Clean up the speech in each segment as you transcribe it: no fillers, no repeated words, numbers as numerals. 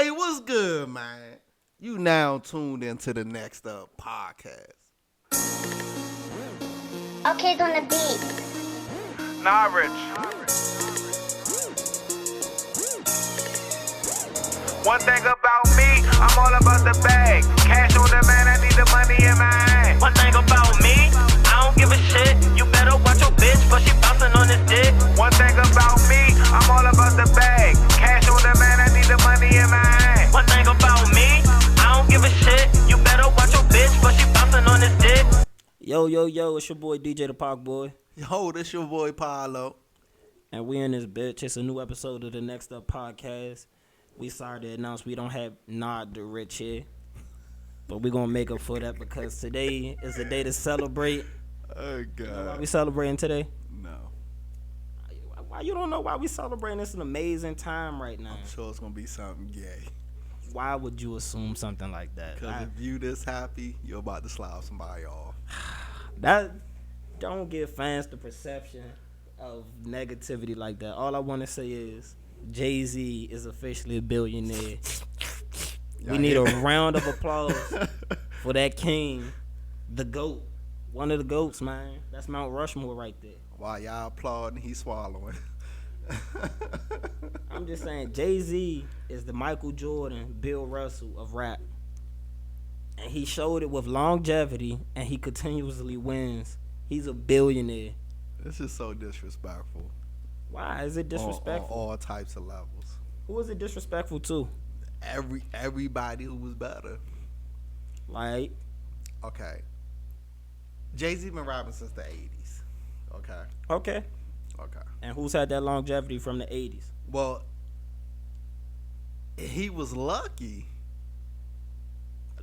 Hey, what's good, man? You now tuned into the Next Up podcast. Okay, on the beat. Nah, Rich. One thing about me, I'm all about the bag. Cash on demand, I need the money in my hand. One thing about me, I don't give a shit. You better watch your bitch, but she bouncing on this dick. One thing about me, I'm all about the bag. Cash on demand, I need the money in my hand. One thing about me, I don't give a shit. You better watch your bitch, but she bouncing on this dick. Yo, it's your boy DJ the Park Boy. Yo, this your boy Paulo. And we in this bitch. It's a new episode of the Next Up podcast. We sorry to announce we don't have Nod the Rich here. But we gonna make up for that because today is a day to celebrate. Oh, God. You know why we celebrating today? No. Why you don't know why we celebrating? It's an amazing time right now. I'm sure it's going to be something gay. Why would you assume something like that? Because if you this happy, you're about to slap somebody off. That don't give fans the perception of negativity like that. All I want to say is Jay-Z is officially a billionaire. We need a round of applause for that king, the GOAT. One of the GOATs, man. That's Mount Rushmore right there. While y'all applauding, he's swallowing. I'm just saying, Jay-Z is the Michael Jordan, Bill Russell of rap. And he showed it with longevity, and he continuously wins. He's a billionaire. This is so disrespectful. Why is it disrespectful? On all types of levels. Who is it disrespectful to? Everybody who was better. Like, Okay. Jay-Z been rapping since the 80s. okay. And who's had that longevity from the 80s? Well, he was lucky.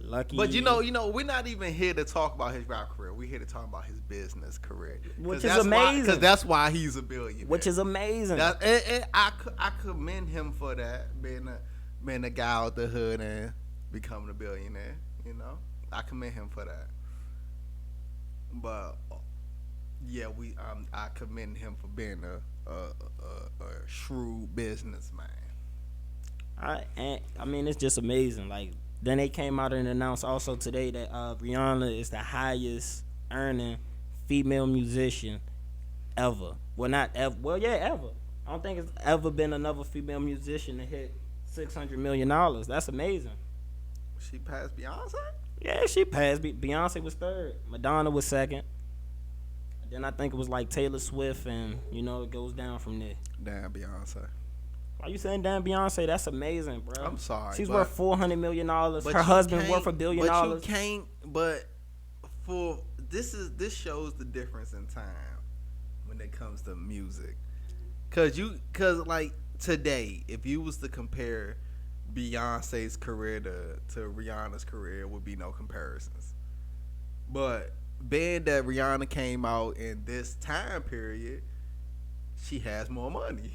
Lucky. But you know, we're not even here to talk about his rap career. We're here to talk about his business career. Which is amazing. Because that's why he's a billionaire. Which is amazing. And I commend him for that, being a guy out the hood and becoming a billionaire. You know, I commend him for that. But yeah, I commend him for being a shrewd businessman. I mean, it's just amazing. Like, then they came out and announced also today that Rihanna is the highest earning female musician ever. Well, not ever. Well, yeah, ever. I don't think it's ever been another female musician to hit $600 million. That's amazing. She passed Beyonce? Yeah, she passed. Beyonce was third. Madonna was second. Then I think it was like Taylor Swift, and it goes down from there. Damn, Beyonce. Why you saying damn Beyonce? That's amazing, bro. I'm sorry. She's worth $400 million. Her husband worth $1 billion. But you can't. But this shows the difference in time when it comes to music. Cause like today, if you was to compare Beyonce's career to Rihanna's career, would be no comparisons. But being that Rihanna came out in this time period, she has more money.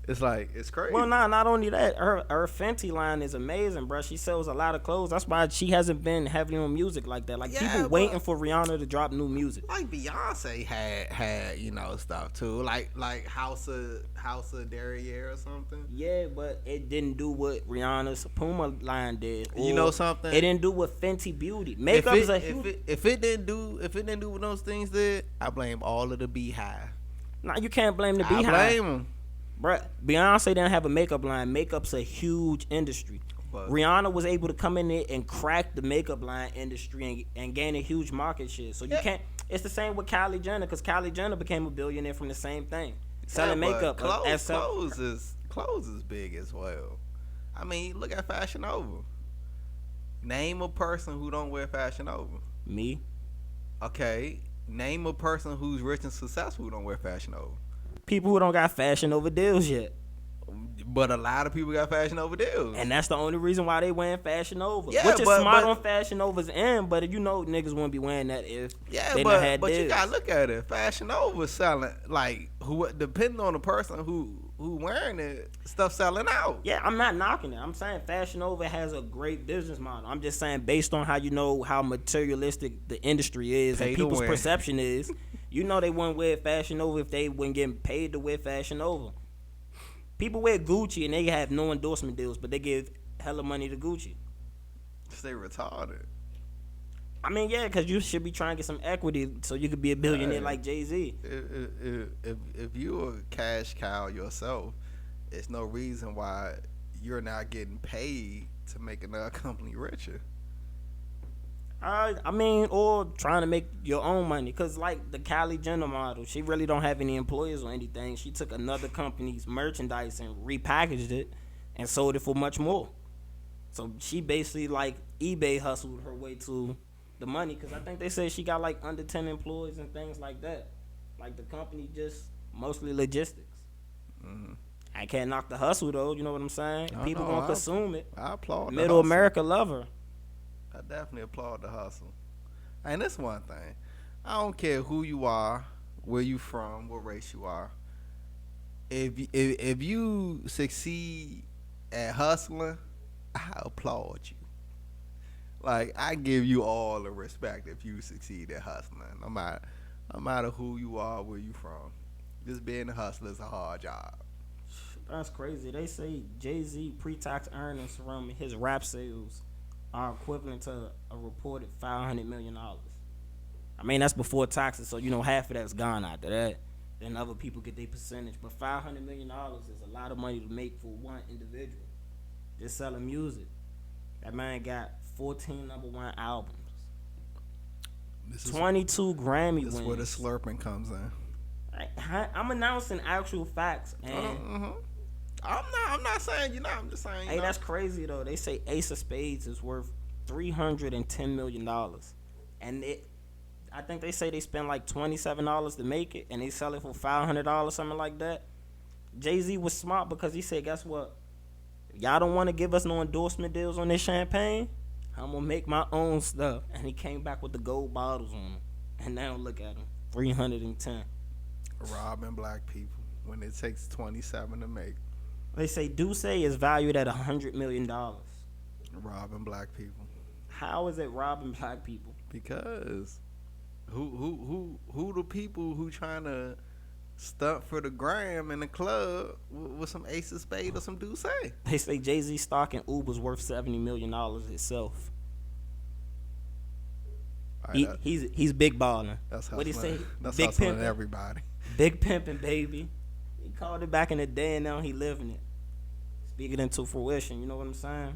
It's like, it's crazy. Well, not only that, her Fenty line is amazing, bro. She sells a lot of clothes. That's why she hasn't been heavy on music like that. Like, people waiting for Rihanna to drop new music. Like Beyonce had stuff too. Like House of Derriere or something. Yeah, but it didn't do what Rihanna's Puma line did. You know something? It didn't do what Fenty Beauty. Makeup is a huge. If it didn't do what those things did, I blame all of the Beehive. Nah, you can't blame the Beehive. I blame them. Bruh, Beyonce didn't have a makeup line. Makeup's a huge industry. But Rihanna was able to come in there and crack the makeup line industry and gain a huge market share. So you can't. It's the same with Kylie Jenner, because Kylie Jenner became a billionaire from the same thing, selling makeup. Clothes is big as well. I mean, look at Fashion Nova. Name a person who don't wear Fashion Nova. Me. Okay. Name a person who's rich and successful who don't wear Fashion Nova. People who don't got Fashion Nova deals yet. But a lot of people got Fashion Nova deals. And that's the only reason why they wearing Fashion Nova. Yeah, which is smart on Fashion Nova's end, but niggas wouldn't be wearing that if they done had but deals. You gotta look at it. Fashion Nova selling, like, depending on the person who wearing it, stuff selling out. Yeah, I'm not knocking it. I'm saying Fashion Nova has a great business model. I'm just saying, based on how materialistic the industry is and people's perception is, they wouldn't wear Fashion Nova if they weren't getting paid to wear Fashion Nova. People wear Gucci and they have no endorsement deals, but they give hella money to Gucci. They retarded. I mean, yeah, because you should be trying to get some equity so you could be a billionaire like Jay-Z. If you're a cash cow yourself, it's no reason why you're not getting paid to make another company richer. I mean, or trying to make your own money. Because, like, the Kylie Jenner model, she really don't have any employees or anything. She took another company's merchandise and repackaged it and sold it for much more. So she basically, like, eBay hustled her way to the money. Because I think they said she got, like, under 10 employees and things like that. Like, the company just mostly logistics. Mm-hmm. I can't knock the hustle, though. You know what I'm saying? People gonna consume it. I applaud Middle America love her. I definitely applaud the hustle. And that's one thing. I don't care who you are, where you from, what race you are. If you succeed at hustling, I applaud you. Like, I give you all the respect if you succeed at hustling. No matter who you are, where you from. Just being a hustler is a hard job. That's crazy. They say Jay-Z pre-tax earnings from his rap sales are equivalent to a reported $500 million. I mean, that's before taxes, so, half of that's gone after that. Then other people get their percentage. But $500 million is a lot of money to make for one individual. Just selling music. That man got 14 number one albums. 22 Grammy wins. This is where the slurping comes in. I'm announcing actual facts. And I'm not saying you're not. I'm just saying. Hey, that's crazy though. They say Ace of Spades is worth $310 million, and I think they say they spend like $27 to make it, and they sell it for $500, something like that. Jay-Z was smart because he said, "Guess what? Y'all don't want to give us no endorsement deals on this champagne. I'm gonna make my own stuff." And he came back with the gold bottles on them, and now look at him, 310. Robbing black people when it takes 27 to make. They say Duce is valued at $100 million. Robbing black people. How is it robbing black people? Because who the people who trying to stunt for the gram in the club with some Ace of Spade or some Duce? They say Jay-Z stock in Uber's worth $70 million itself. Right, he's big balling. That's what he say? That's big hustling everybody. Big pimping, baby. He called it back in the day, and now he living it. Speaking into fruition, you know what I'm saying?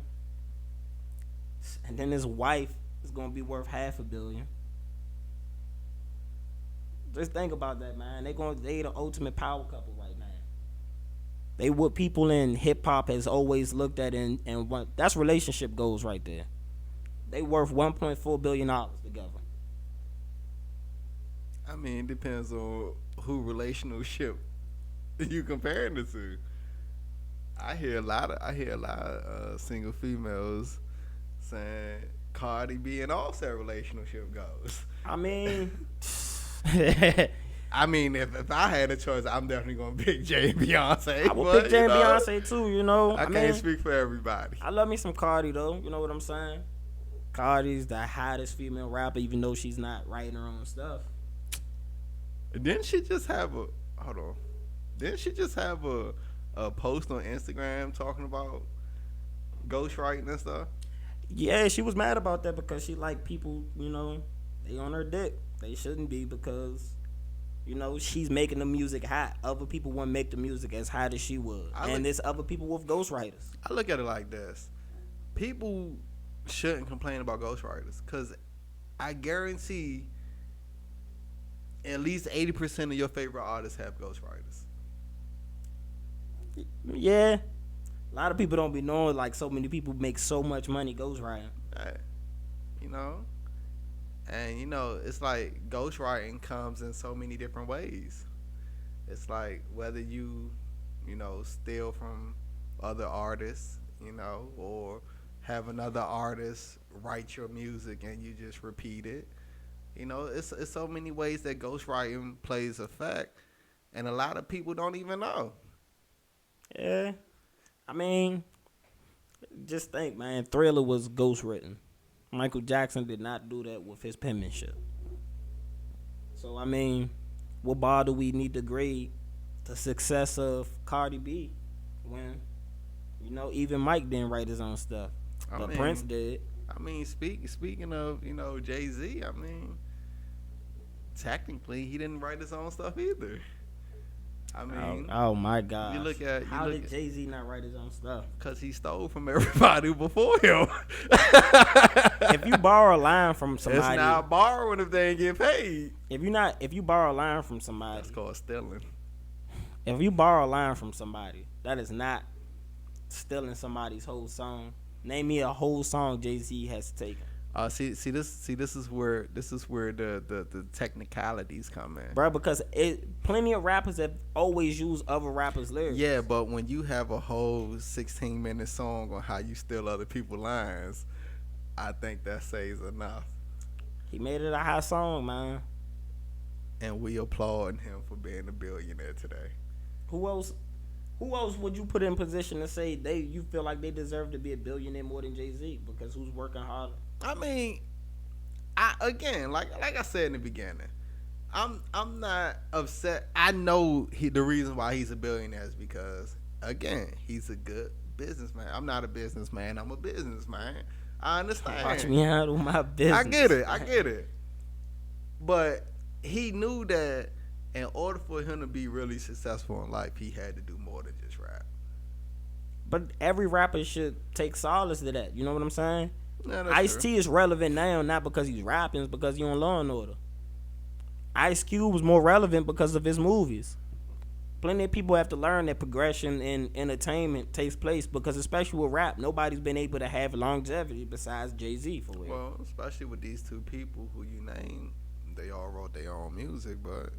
And then his wife is gonna be worth $500 million. Just think about that, man. They the ultimate power couple right now. They what people in hip hop has always looked at, and what that's relationship goals right there. They worth $1.4 billion together. I mean, it depends on who relationship you comparing it to. I hear a lot of single females saying Cardi B and Offset relationship goes. I mean, if I had a choice, I'm definitely gonna pick Jay and Beyonce. I would pick Jay and Beyonce too. I can't speak for everybody. I love me some Cardi though. You know what I'm saying? Cardi's the hottest female rapper, even though she's not writing her own stuff. Didn't she just have a post on Instagram talking about ghostwriting and stuff? Yeah, she was mad about that because she like people, they on her dick. They shouldn't be because, she's making the music hot. Other people won't make the music as hot as she would. There's other people with ghostwriters. I look at it like this. People shouldn't complain about ghostwriters because I guarantee at least 80% of your favorite artists have ghostwriters. Yeah. A lot of people don't be knowing, like, so many people make so much money ghostwriting. Right. And, it's like ghostwriting comes in so many different ways. It's like whether you steal from other artists, or have another artist write your music and you just repeat it. It's so many ways that ghostwriting plays effect, and a lot of people don't even know. Yeah. I mean, just think, man. Thriller was ghostwritten. Michael Jackson did not do that with his penmanship. So, I mean, what bar do we need to grade the success of Cardi B? when, even Mike didn't write his own stuff, but Prince did. I mean, speaking of, Jay-Z, I mean, technically he didn't write his own stuff either. I mean, oh my God! How did Jay-Z not write his own stuff? Because he stole from everybody before him. If you borrow a line from somebody, it's not borrowing if they ain't get paid. If you borrow a line from somebody, that's called stealing. If you borrow a line from somebody, that is not stealing somebody's whole song. Name me a whole song Jay-Z has taken. This is where the technicalities come in, bro. Because plenty of rappers have always used other rappers' lyrics. Yeah, but when you have a whole 16-minute song on how you steal other people's lines, I think that says enough. He made it a hot song, man. And we applaud him for being a billionaire today. Who else would you put in position to say you feel like they deserve to be a billionaire more than Jay-Z? Because who's working harder? I mean, like I said in the beginning, I'm not upset. I know the reason why he's a billionaire is because, again, he's a good businessman. I'm not a businessman. I'm a businessman. I understand. Watch me handle my business. I get it. But he knew that in order for him to be really successful in life, he had to do more than just rap. But every rapper should take solace to that. You know what I'm saying? Yeah, Ice-T is relevant now, not because he's rapping, it's because he's on Law and Order. Ice Cube was more relevant because of his movies. Plenty of people have to learn that progression in entertainment takes place because, especially with rap, nobody's been able to have longevity besides Jay-Z for real. Well, especially with these two people who you named, they all wrote their own music, but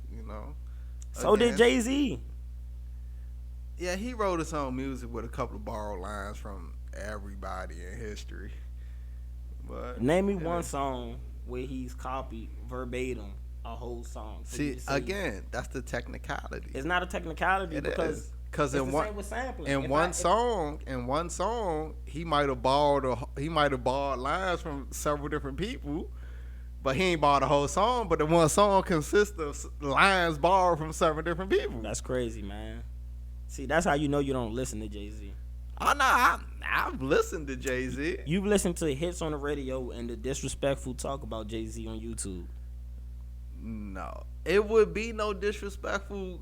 So did Jay-Z. Yeah, he wrote his own music with a couple of borrowed lines from everybody in history. But name me one song where he's copied verbatim a whole song. See, again, that's the technicality. It's not a technicality because in one song, he might have borrowed lines from several different people, but he ain't borrowed the whole song. But the one song consists of lines borrowed from several different people. That's crazy, man. See, that's how you know you don't listen to Jay-Z. Oh no, I've listened to Jay-Z. You've listened to hits on the radio and the disrespectful talk about Jay-Z on YouTube. No, it would be no disrespectful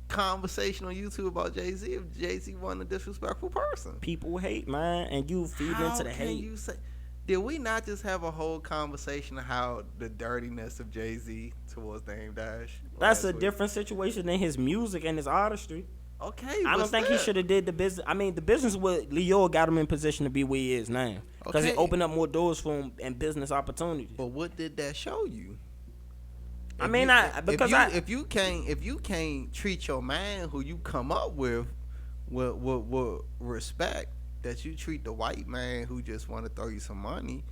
conversation on YouTube about Jay-Z if Jay-Z wasn't a disrespectful person. People hate, man, and you feed into the hate. Did we not just have a whole conversation of how the dirtiness of Jay-Z towards Dame Dash? That's a different situation than his music and his artistry. Okay, I don't think he should have did the business. I mean, the business with Leo got him in position to be where he is now because it opened up more doors for him and business opportunities. But what did that show you? If you can't treat your man who you come up with respect, that you treat the white man who just want to throw you some money,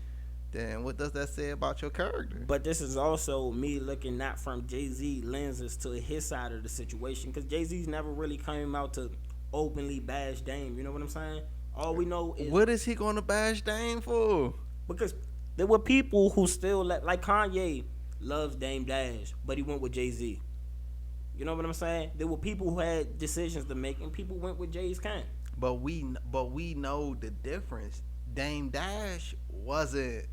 then what does that say about your character? But this is also me looking not from Jay-Z lenses to his side of the situation, because Jay-Z's never really came out to openly bash Dame. You know what I'm saying? All we know is, what is he going to bash Dame for? Because there were people who still like Kanye loves Dame Dash, but he went with Jay-Z. You know what I'm saying? There were people who had decisions to make, and people went with Jay's kind. But we know the difference. Dame Dash wasn't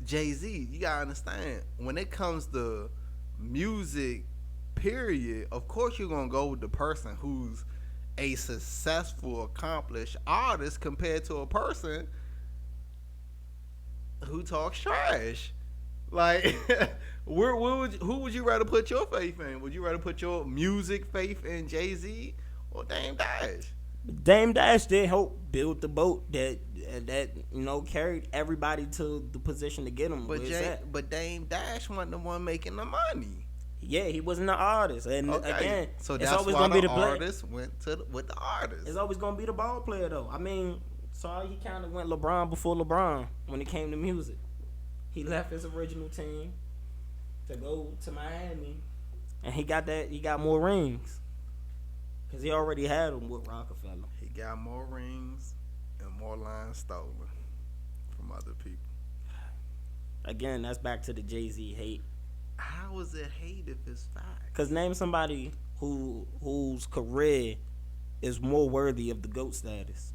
Jay-Z. You gotta understand, when it comes to music, period, of course you're gonna go with the person who's a successful, accomplished artist compared to a person who talks trash. Like, who would you rather put your faith in? Would you rather put your music faith in Jay-Z or Dame Dash? Dame Dash did help build the boat that carried everybody to the position to get him. But Dame Dash wasn't the one making the money. Yeah, he wasn't the artist, and again, so it's that's always why gonna be the artist went with the artist. It's always gonna be the ball player, though. I mean, so he kind of went LeBron before LeBron when it came to music. He left his original team to go to Miami, and he got more rings. Because he already had them with Rockefeller. He got more rings and more lines stolen from other people. Again, that's back to the Jay-Z hate. How is it hate if it's fact? Because name somebody whose career is more worthy of the GOAT status?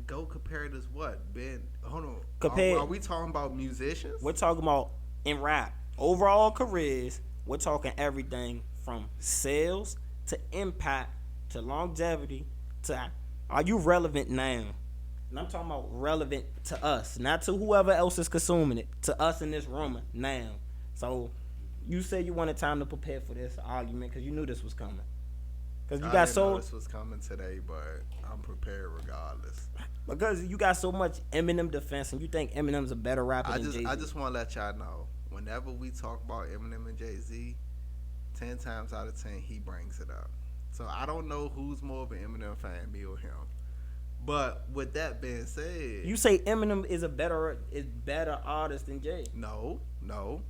GOAT compared as what? Ben, hold on. Compared, are we talking about musicians? we're talking about in rap. Overall careers, we're talking everything from sales to impact to longevity to are you relevant now? And I'm talking about relevant to us, not to whoever else is consuming it, to us in this room now. So you said you wanted time to prepare for this argument because you knew this was coming. Because you got didn't know this was coming today, but I'm prepared regardless. Because you got so much Eminem defense, and you think Eminem's a better rapper than Jay-Z. I just want to let y'all know, whenever we talk about Eminem and Jay-Z, 10 times out of 10, he brings it up. So I don't know who's more of an Eminem fan, me or him. But with that being said, you say Eminem is better artist than Jay. No.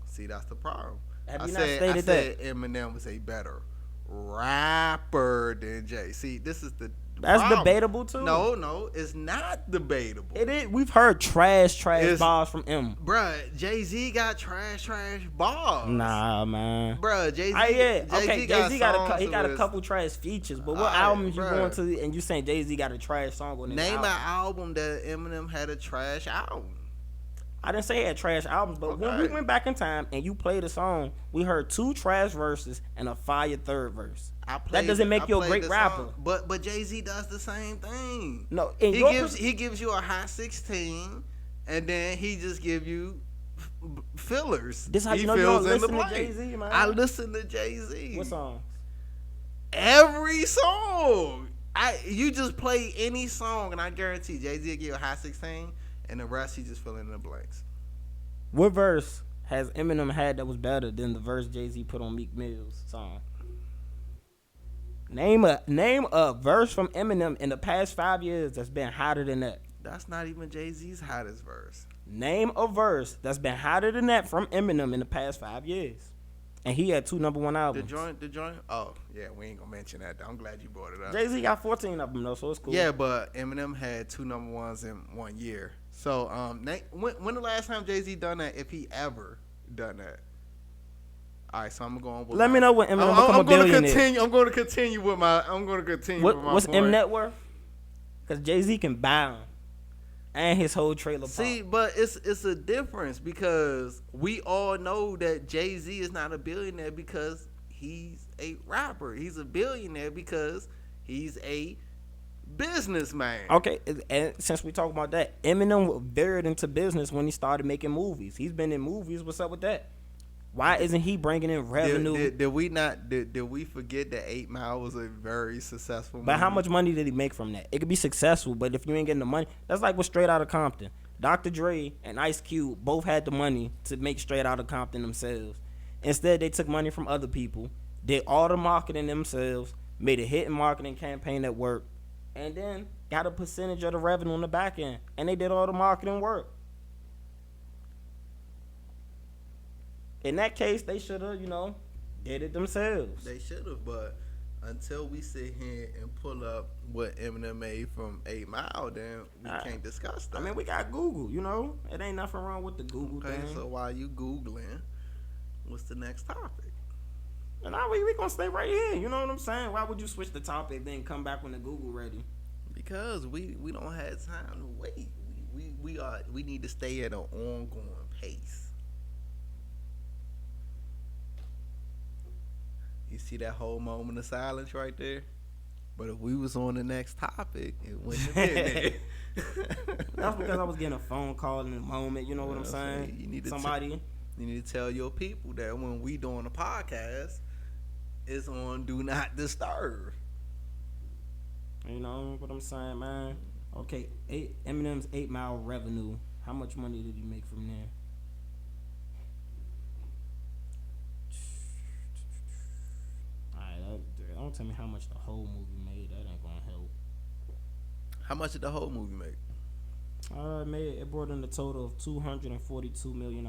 See, that's the problem. Have you not stated that? Eminem was a better rapper than Jay. See, this is the That's problem. debatable too. No, it's not debatable. It is. We've heard trash bars from M. Bruh, Jay-Z got trash bars. Nah, man. Bruh, Jay-Z. Okay, Jay-Z got a his couple trash features, but what albums you going to? And you saying Jay-Z got a trash song on his Name album? an album that Eminem had a trash album. I didn't say he had trash albums, but when we went back in time and you played a song, we heard 2 trash verses and a fire third verse. That doesn't make you a great rapper. But Jay-Z does the same thing. No, he gives you a high 16, and then he just give you fillers. This how you know you don't listen to Jay-Z, man. I listen to Jay-Z. What songs? Every song. You just play any song, and I guarantee Jay-Z will give you a high 16, and the rest he just fill in the blanks. What verse has Eminem had that was better than the verse Jay-Z put on Meek Mill's song? Name a verse from Eminem in the past 5 years that's been hotter than that. That's not even Jay-Z's hottest verse. Name a verse that's been hotter than that from Eminem in the past 5 years. And he had 2 number 1 albums. The joint? Oh, yeah, we ain't gonna mention that. I'm glad you brought it up. Jay-Z got 14 of them, though, so it's cool. Yeah, but Eminem had 2 number 1s in 1 year. So, when the last time Jay-Z done that, if he ever done that? All right, so I'm going with. Let me know when Eminem become a billionaire. I'm going to continue with my. What's M net worth? Because Jay-Z can buy him and his whole trailer park. See, but it's a difference because we all know that Jay-Z is not a billionaire because he's a rapper. He's a billionaire because he's a businessman. Okay, and since we talk about that, Eminem veered into business when he started making movies. He's been in movies. What's up with that? Why isn't he bringing in revenue? Did we forget that 8 Mile was a very successful movie? But how much money did he make from that? It could be successful, but if you ain't getting the money, that's like with Straight Outta Compton. Dr. Dre and Ice Cube both had the money to make Straight Outta Compton themselves. Instead, they took money from other people, did all the marketing themselves, made a hit and marketing campaign that worked, and then got a percentage of the revenue on the back end. And they did all the marketing work. In that case, they should have, did it themselves. They should have, but until we sit here and pull up what Eminem made from 8 Mile, then we can't discuss that. I mean, we got Google, It ain't nothing wrong with the Google thing. Okay, so while you Googling, what's the next topic? And now we gonna stay right here. You know what I'm saying? Why would you switch the topic then come back when the Google ready? Because we don't have time to wait. We need to stay at an ongoing pace. You see that whole moment of silence right there? But if we was on the next topic, it wouldn't have been there. That's because I was getting a phone call in the moment. You know what I'm saying? You need to tell your people that when we doing a podcast, it's on Do Not Disturb. You know what I'm saying, man? Okay, Eminem's 8 Mile revenue. How much money did he make from there? Don't tell me how much the whole movie made. That ain't gonna help. How much did the whole movie make? It brought in a total of $242 million.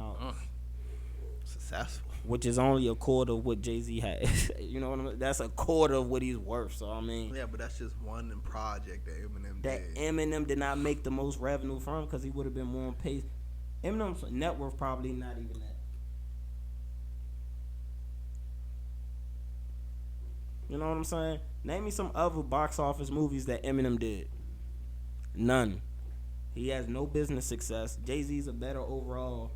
Successful. Which is only a quarter of what Jay-Z had. You know what I mean? That's a quarter of what he's worth. So I mean, yeah, but that's just one project that Eminem did. That Eminem did not make the most revenue from because he would have been more on pace. Eminem's net worth probably not even that. You know what I'm saying? Name me some other box office movies that Eminem did. None. He has no business success. Jay-Z's a better overall.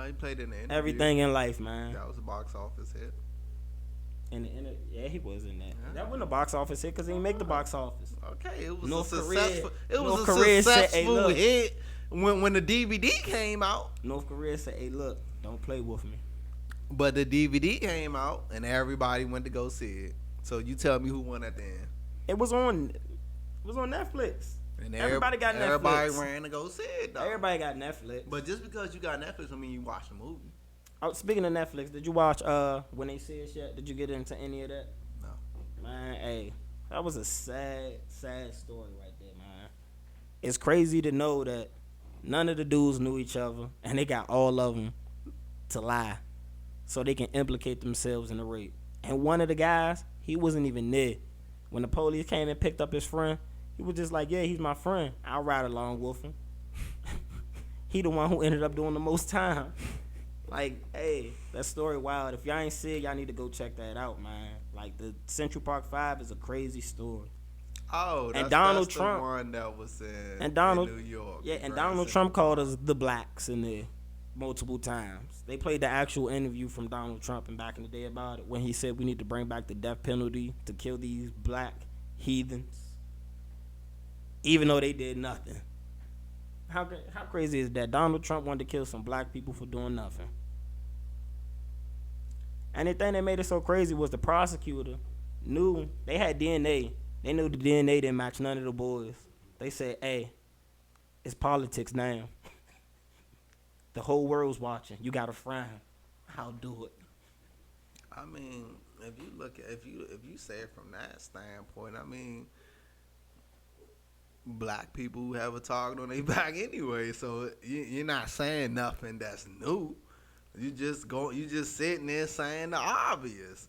He played in the interview. Everything in life, man. That was a box office hit. Yeah, he was in that. Yeah. That wasn't a box office hit because he didn't make the box office. Okay, it was North a Korea, successful. It was North a Korea successful said, hey, hit when the DVD came out. North Korea said, "Hey, look, don't play with me." But the DVD came out and everybody went to go see it. So you tell me who won at the end? It was on Netflix. And everybody got Netflix. Everybody ran to go see it, though. Everybody got Netflix. But just because you got Netflix don't mean you watch the movie. Oh, speaking of Netflix, did you watch When They See Us yet? Did you get into any of that? No. Man, hey, that was a sad story right there, man. It's crazy to know that none of the dudes knew each other, and they got all of them to lie so they can implicate themselves in the rape. And one of the guys, he wasn't even there. When the police came and picked up his friend, he was just like, yeah, he's my friend. I'll ride along with him. He the one who ended up doing the most time. Like, hey, that story wild. If y'all ain't see it, y'all need to go check that out, man. Like, the Central Park 5 is a crazy story. Oh, and Donald that's Trump, the one that was in New York. Yeah, and Donald Trump called us the blacks in there multiple times. They played the actual interview from Donald Trump and back in the day about it when he said we need to bring back the death penalty to kill these black heathens, even though they did nothing. How crazy is that? Donald Trump wanted to kill some black people for doing nothing. And the thing that made it so crazy was the prosecutor knew they had DNA. They knew the DNA didn't match none of the boys. They said, hey, it's politics now. The whole world's watching. You got to frown. I'll do it. I mean, if you look at if you say it from that standpoint, I mean, black people have a target on their back anyway, so you're not saying nothing that's new. You just sitting there saying the obvious.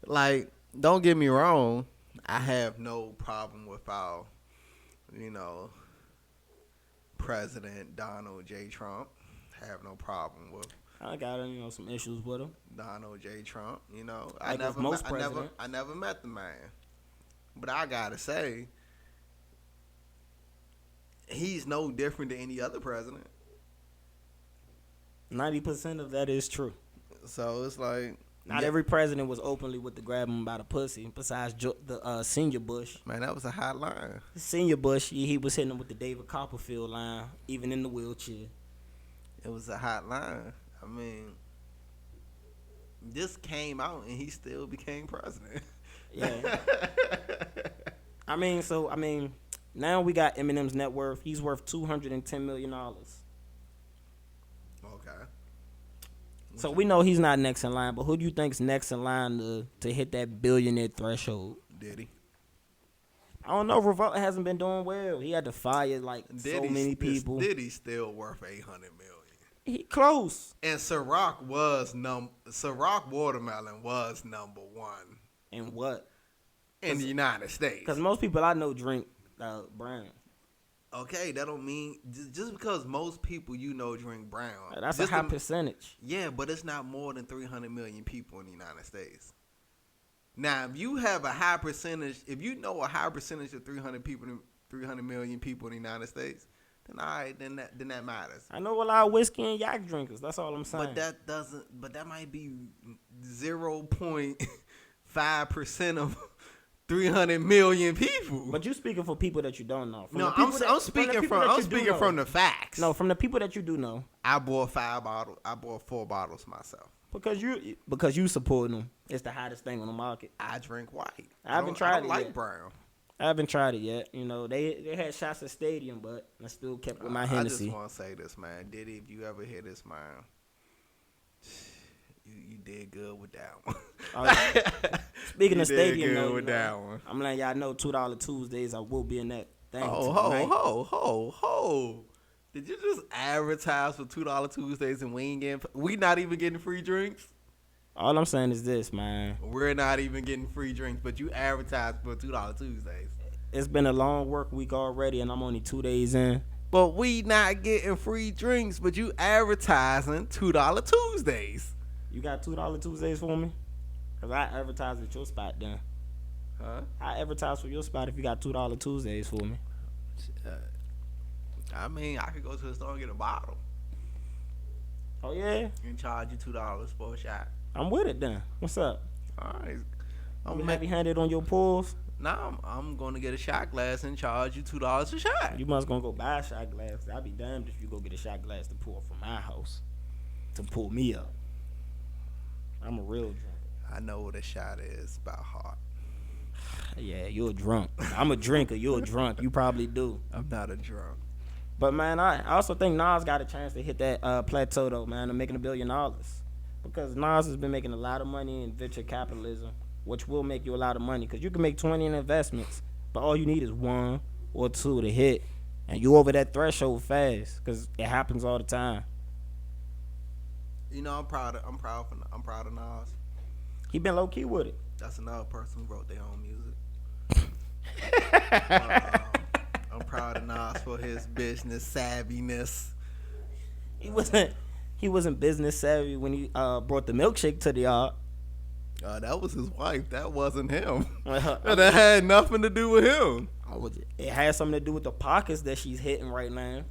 Like, don't get me wrong, I have no problem with our, President Donald J. Trump. Have no problem with. I got some issues with him. Donald J. Trump, I never met the man, but I gotta say, he's no different than any other president. 90% of that is true. So it's like not every president was openly with the grab him by the pussy. Besides the senior Bush, man, that was a hot line. Senior Bush, he was hitting him with the David Copperfield line, even in the wheelchair. It was a hot line. I mean, this came out and he still became president. Yeah. I mean, now we got Eminem's net worth. He's worth $210 million. Okay. So we know he's not next in line, but who do you think's next in line to hit that billionaire threshold? Diddy. I don't know. Revolt hasn't been doing well. He had to fire so many people. Diddy's still worth $800 million. He close. And Ciroc Watermelon was number one. In what? In the United States. Because most people I know drink brown. Okay, that don't mean just because most people drink brown. That's a high percentage. Yeah, but it's not more than 300 million people in the United States. Now, if you have a high percentage, if you know a high percentage of 300 million people in the United States, then all right, then that matters. I know a lot of whiskey and yak drinkers. That's all I'm saying. But that might be 0.5% of 300 million people. But you speaking for people that you don't know. I'm speaking from the facts. No, from the people that you do know. I bought 4 bottles myself. Because you supporting them. It's the hottest thing on the market. I drink white. I haven't tried it yet. like brown. I haven't tried it yet. They had shots at Stadium, but I still kept with my Hennessy. I just want to say this, man. Diddy, if you ever hear this, man, you did good with that one. Speaking of Stadium, good with that one. I'm letting y'all know $2 Tuesdays. I will be in that thing. Ho. Did you just advertise for $2 Tuesdays and we not even getting free drinks? All I'm saying is this, man. We're not even getting free drinks, but you advertise for $2 Tuesdays. It's been a long work week already, and I'm only 2 days in. But we not getting free drinks, but you advertising $2 Tuesdays. You got $2 Tuesdays for me? Because I advertised at your spot then. Huh? I advertise for your spot if you got $2 Tuesdays for me. I mean, I could go to the store and get a bottle Oh yeah, and charge you $2 for a shot. I'm with it then. What's up? All right. You heavy-handed on your pulls? Now I'm going to get a shot glass and charge you $2 a shot. You must gonna go buy a shot glass. I'd be damned if you go get a shot glass to pour from my house to pull me up. I'm a real drunk. I know what a shot is by heart. Yeah, you're a drunk. I'm a drinker. You're a drunk. You probably do. I'm not a drunk. But man, I also think Nas got a chance to hit that plateau though, man, of making $1 billion. Because Nas has been making a lot of money in venture capitalism, which will make you a lot of money. Because you can make 20 in investments, but all you need is 1 or 2 to hit, and you over that threshold fast. Because it happens all the time. You know, I'm proud of Nas. He been low key with it. That's another person who wrote their own music. I'm proud of Nas for his business savviness. He wasn't business savvy when he brought the milkshake to the yard. That was his wife. That wasn't him. That had nothing to do with him. It had something to do with the pockets that she's hitting right now.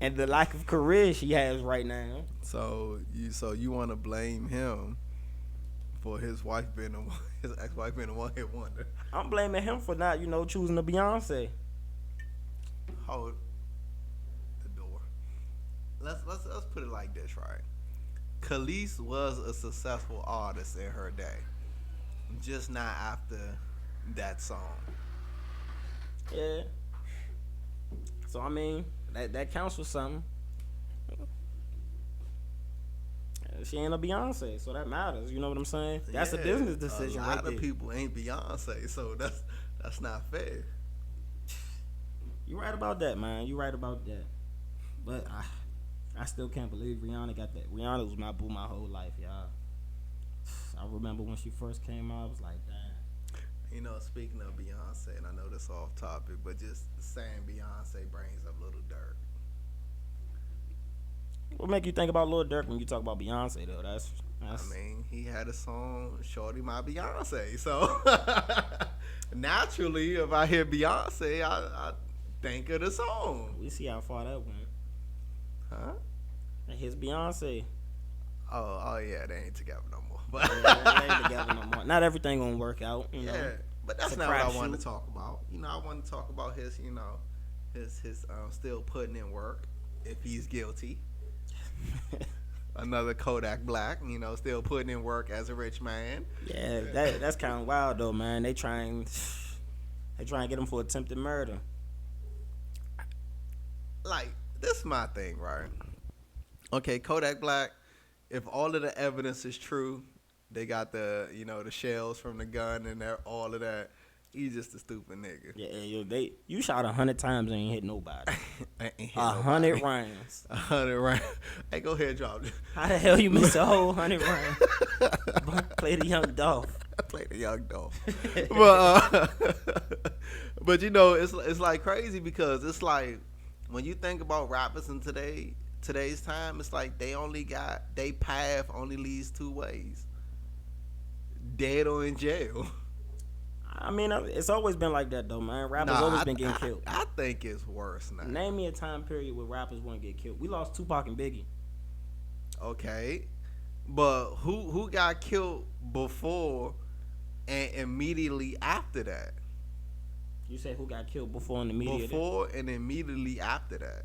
And the lack of career she has right now. So you want to blame him for his ex-wife being a one-hit wonder? I'm blaming him for not, choosing the Beyonce. Hold the door. Let's put it like this, right? Khalees was a successful artist in her day, just not after that song. Yeah. So I mean, that counts for something. She ain't a Beyonce, so that matters. You know what I'm saying? That's a business decision. A lot of people ain't Beyonce, so that's not fair. You right about that, man. You right about that. But I still can't believe Rihanna got that. Rihanna was my boo my whole life, y'all. I remember when she first came out, I was like, damn. Speaking of Beyonce, and I know this off topic, but just saying Beyonce brings up Little Durk. What make you think about Lil Durk when you talk about Beyonce though? That's I mean, he had a song, Shorty My Beyonce. So naturally, if I hear Beyonce, I think of the song. We see how far that went. Huh? And his Beyonce. Oh yeah, they ain't together no more. But they ain't together no more. Not everything gonna work out. Yeah, but that's not what I wanted to talk about. I want to talk about his, his still putting in work if he's guilty. Another Kodak Black, still putting in work as a rich man. Yeah, that's kind of wild though, man. They try and get him for attempted murder. Like, this is my thing, right? Okay, Kodak Black, if all of the evidence is true, they got the the shells from the gun and all of that. He's just a stupid nigga. Yeah, you shot 100 times and ain't hit nobody. 100 rounds. 100 rounds. Hey, go ahead, drop it. How the hell you missed a whole 100 rounds? Play the young Dolph. Play the young Dolph. But it's like crazy because it's like when you think about rappers in today's time, it's like they path only leads 2 ways: dead or in jail. I mean, it's always been like that, though, man. Rappers always been getting killed. I think it's worse now. Name me a time period where rappers wouldn't get killed. We lost Tupac and Biggie. Okay, but who got killed before and immediately after that? You say who got killed before and immediately? Before and immediately after that.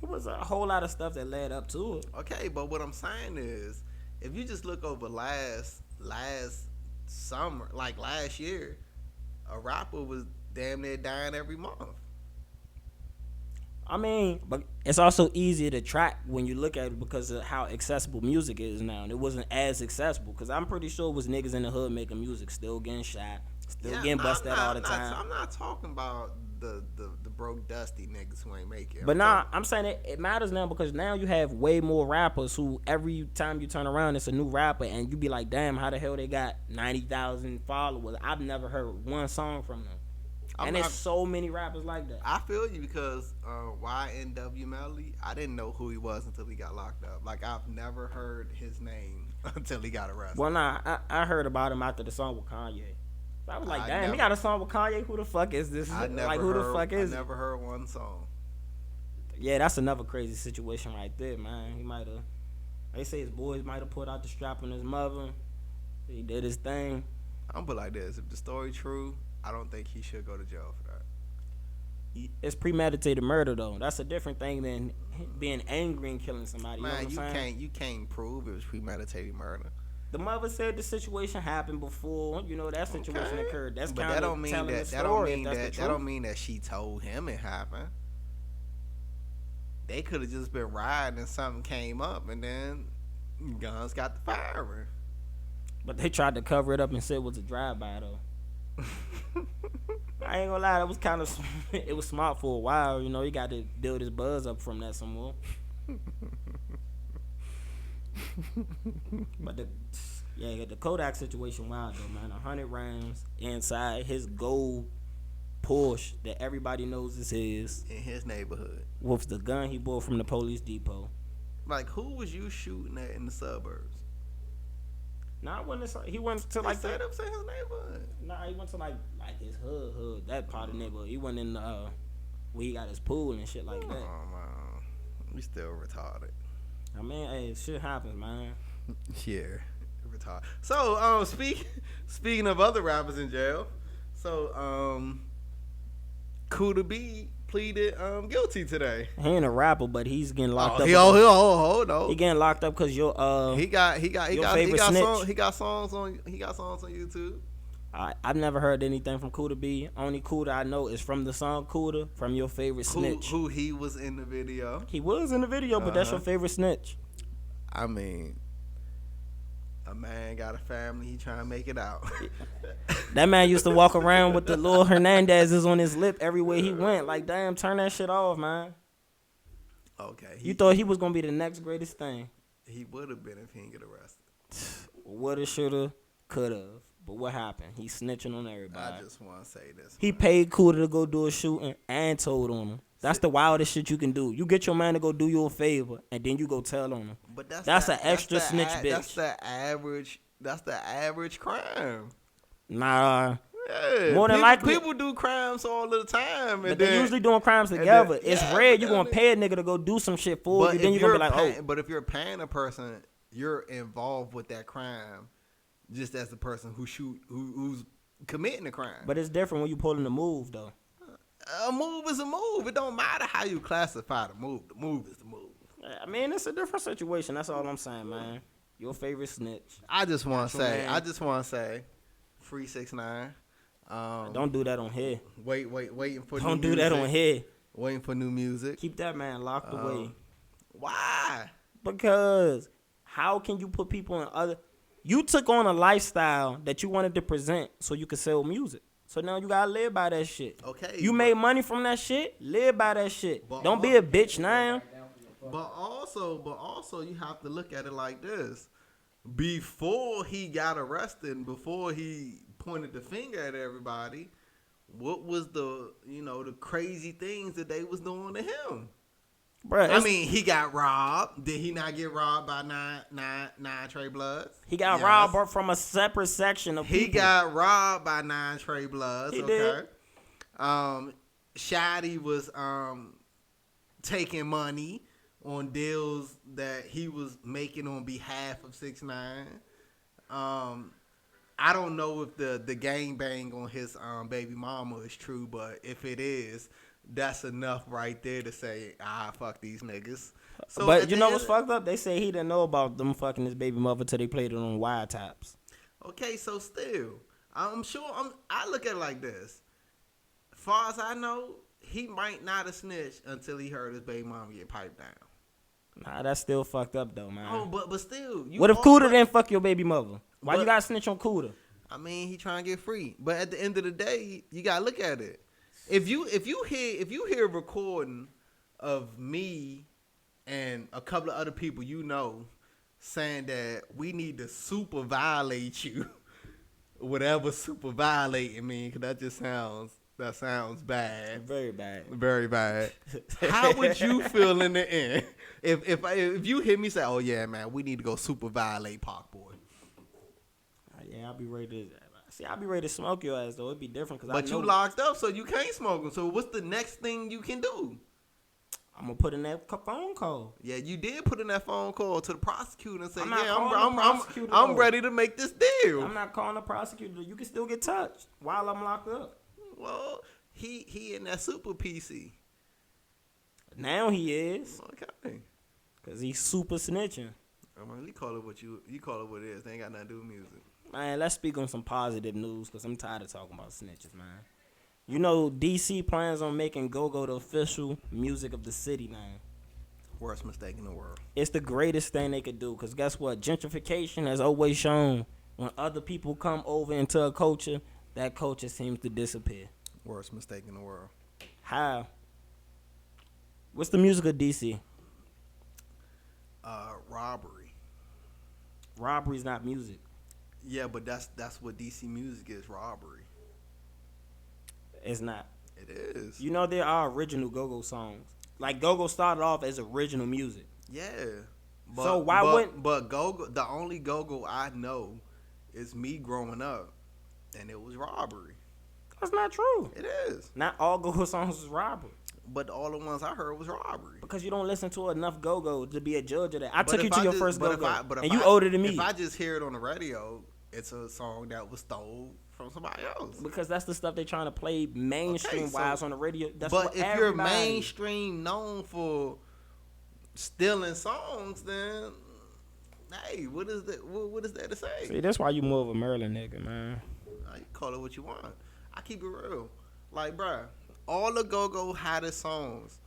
It was a whole lot of stuff that led up to it. Okay, but what I'm saying is, if you just look over last summer, like last year, a rapper was damn near dying every month. I mean, but it's also easier to track when you look at it because of how accessible music is now. And it wasn't as accessible because I'm pretty sure it was niggas in the hood making music, still getting shot, still getting busted all the time. I'm not talking about the broke dusty niggas who ain't making it. But I'm saying it matters now because now you have way more rappers who every time you turn around it's a new rapper and you be like, damn, how the hell they got 90,000 followers? I've never heard one song from them. And there's so many rappers like that. I feel you because YNW Melly, I didn't know who he was until he got locked up. Like, I've never heard his name until he got arrested. Well, nah, I heard about him after the song with Kanye. So I was like, damn, he got a song with Kanye? Who the fuck is this? I never heard one song. Yeah, that's another crazy situation right there, man. He might have, they say his boys might have put out the strap on his mother. He did his thing. I'm gonna put it like this: if the story true, I don't think he should go to jail for that. It's premeditated murder, though. That's a different thing than being angry and killing somebody. Man, you know what I'm saying? you can't prove it was premeditated murder. The mother said the situation happened before. You know, that situation occurred. That's kind of telling the story. That don't mean that she told him it happened. They could have just been riding and something came up, and then guns got the firing. But they tried to cover it up and said it was a drive-by, though. I ain't gonna lie, that was kind of, it was smart for a while. You know, he got to build his buzz up from that some more. But the Kodak situation wild though, man. 100 rounds inside his gold Porsche that everybody knows is his in his neighborhood with the gun he bought from the police depot. Like, who was you shooting at in the suburbs? Nah, he went to like set up in his neighborhood. Nah, he went to like his hood, that part of the neighborhood. He went in where he got his pool and shit like that. Oh man, we still retarded. I mean, hey, shit happens, man. Yeah, retarded. So, speaking of other rappers in jail, so Kuda B pleaded guilty today. He ain't a rapper, but he's getting locked up. Hold on. He getting locked up because he got songs on YouTube. I've never heard anything from Kuda B. Only Kuda I know is from the song Kuda from your favorite snitch. Who he was in the video. He was in the video, but that's your favorite snitch. I mean, a man got a family. He trying to make it out. That man used to walk around with the little Hernandez's on his lip everywhere he went. Like, damn, turn that shit off, man. Okay. You thought he was going to be the next greatest thing. He would have been if he didn't get arrested. Woulda, shoulda, coulda. But what happened? He's snitching on everybody. I just want to say this. He paid Kuda to go do a shooting and told on him. That's the wildest shit you can do. You get your man to go do you a favor, and then you go tell on him. But that's an extra snitch, bitch. That's the average crime. Nah. Yeah, more than likely, people do crimes all the time, but they're usually doing crimes together. It's rare you gonna pay a nigga to go do some shit for you. Then you're gonna be like, oh. But if you're paying a person, you're involved with that crime, just as the person who's committing the crime. But it's different when you pulling the move, though. A move is a move. It don't matter how you classify the move. The move is the move. I mean, it's a different situation. That's all I'm saying, man. Your favorite snitch. I just want to say, free 6ix9ine. Don't do that on here. Waiting for. Don't do that on here. Waiting for new music. Keep that man locked away. Why? Because how can you put people in other? You took on a lifestyle that you wanted to present so you could sell music. So now you gotta live by that shit. Okay. You made money from that shit. Live by that shit. Don't be a bitch now. But also, you have to look at it like this: before he got arrested, before he pointed the finger at everybody, what was the crazy things that they was doing to him? Bruh, I mean, he got robbed. Did he not get robbed by nine Trey Bloods? He got robbed from a separate section of people. He got robbed by 9 Trey Bloods. He did. Shady was taking money on deals that he was making on behalf of 6ix9ine. I don't know if the gangbang on his baby mama is true, but if it is, that's enough right there to say, fuck these niggas. So, but you know what's fucked up? They say he didn't know about them fucking his baby mother till they played it on wiretaps. Okay, so still, I'm sure, I look at it like this. Far as I know, he might not have snitched until he heard his baby mama get piped down. Nah, that's still fucked up though, man. Oh, but still. What if Kuda didn't fuck your baby mother? Why you gotta snitch on Kuda? I mean, he trying to get free. But at the end of the day, you gotta look at it. If you hear a recording of me and a couple of other people saying that we need to super violate you, whatever super violating mean, because that just sounds That sounds bad. Very bad. Very bad. How would you feel in the end if you hear me say, "Oh yeah, man, we need to go super violate Park Boy"? Yeah, I'll be ready to. See, I'll be ready to smoke your ass though. It'd be different because But you locked up, so you can't smoke them. So what's the next thing you can do? I'm gonna put in that phone call. Yeah, you did put in that phone call to the prosecutor and say, I'm ready to make this deal. I'm not calling the prosecutor. You can still get touched while I'm locked up. Well, he in that super PC. Now he is. Okay. Cause he's super snitching. I mean, you call it what it is. They ain't got nothing to do with music. Man, let's speak on some positive news because I'm tired of talking about snitches, man. You know, DC plans on making go-go the official music of the city now. Worst mistake in the world. It's the greatest thing they could do because guess what? Gentrification has always shown when other people come over into a culture, that culture seems to disappear. Worst mistake in the world. How? What's the music of DC? Robbery. Robbery's not music. Yeah, but that's what DC music is, robbery. It's not. It is. You know there are original go-go songs. Like go-go started off as original music. Yeah. So why wouldn't... But go-go, the only go-go I know is me growing up, and it was robbery. That's not true. It is. Not all go-go songs is robbery. But all the ones I heard was robbery. Because you don't listen to enough go-go to be a judge of that. I took you to your first go-go, and you older than me. If I just hear it on the radio, it's a song that was stole from somebody else. Because that's the stuff they're trying to play mainstream-wise on the radio. That's but what if you're mainstream known for stealing songs, then, hey, what is that? What is there to say? See, that's why you more of a Maryland nigga, man. You call it what you want. I keep it real. Like, bruh, all the go-go hottest songs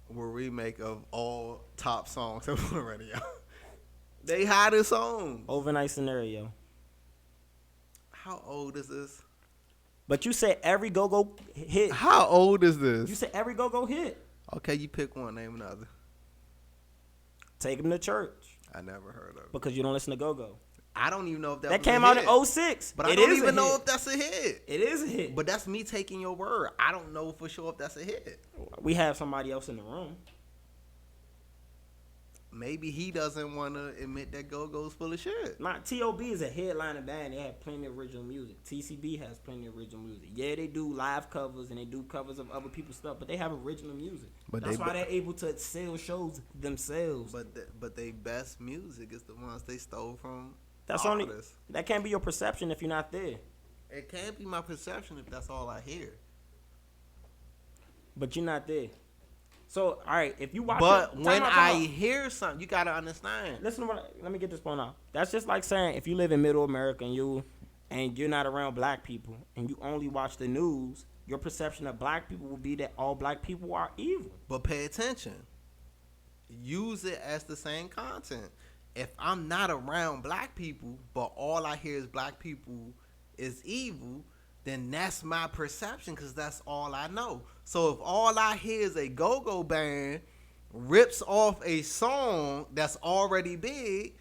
were remake of all top songs on the radio. They hottest songs. Overnight Scenario. How old is this? But you said every go-go hit. How old is this? You said every go-go hit. Okay, you pick one, name another. Take him to church. I never heard of it. Because you don't listen to go-go. I don't even know if that was came a out hit. in 06. But I don't even know if that's a hit. It is a hit. But that's me taking your word. I don't know for sure if that's a hit. We have somebody else in the room. Maybe he doesn't want to admit that Go-Go's full of shit. Nah, T.O.B. is a headliner band. They have plenty of original music. TCB has plenty of original music. Yeah, they do live covers and they do covers of other people's stuff, but they have original music. But that's why they're able to sell shows themselves. But they best music is the ones they stole from that's artists. That can't be your perception if you're not there. It can't be my perception if that's all I hear. But you're not there. So, all right, if you watch But when I hear something, you got to understand. Listen, let me get this point out. That's just like saying if you live in middle America and you're not around black people and you only watch the news, your perception of black people will be that all black people are evil. But pay attention. Use it as the same content. If I'm not around black people, but all I hear is black people is evil, then that's my perception because that's all I know. So if all I hear is a go-go band rips off a song that's already big,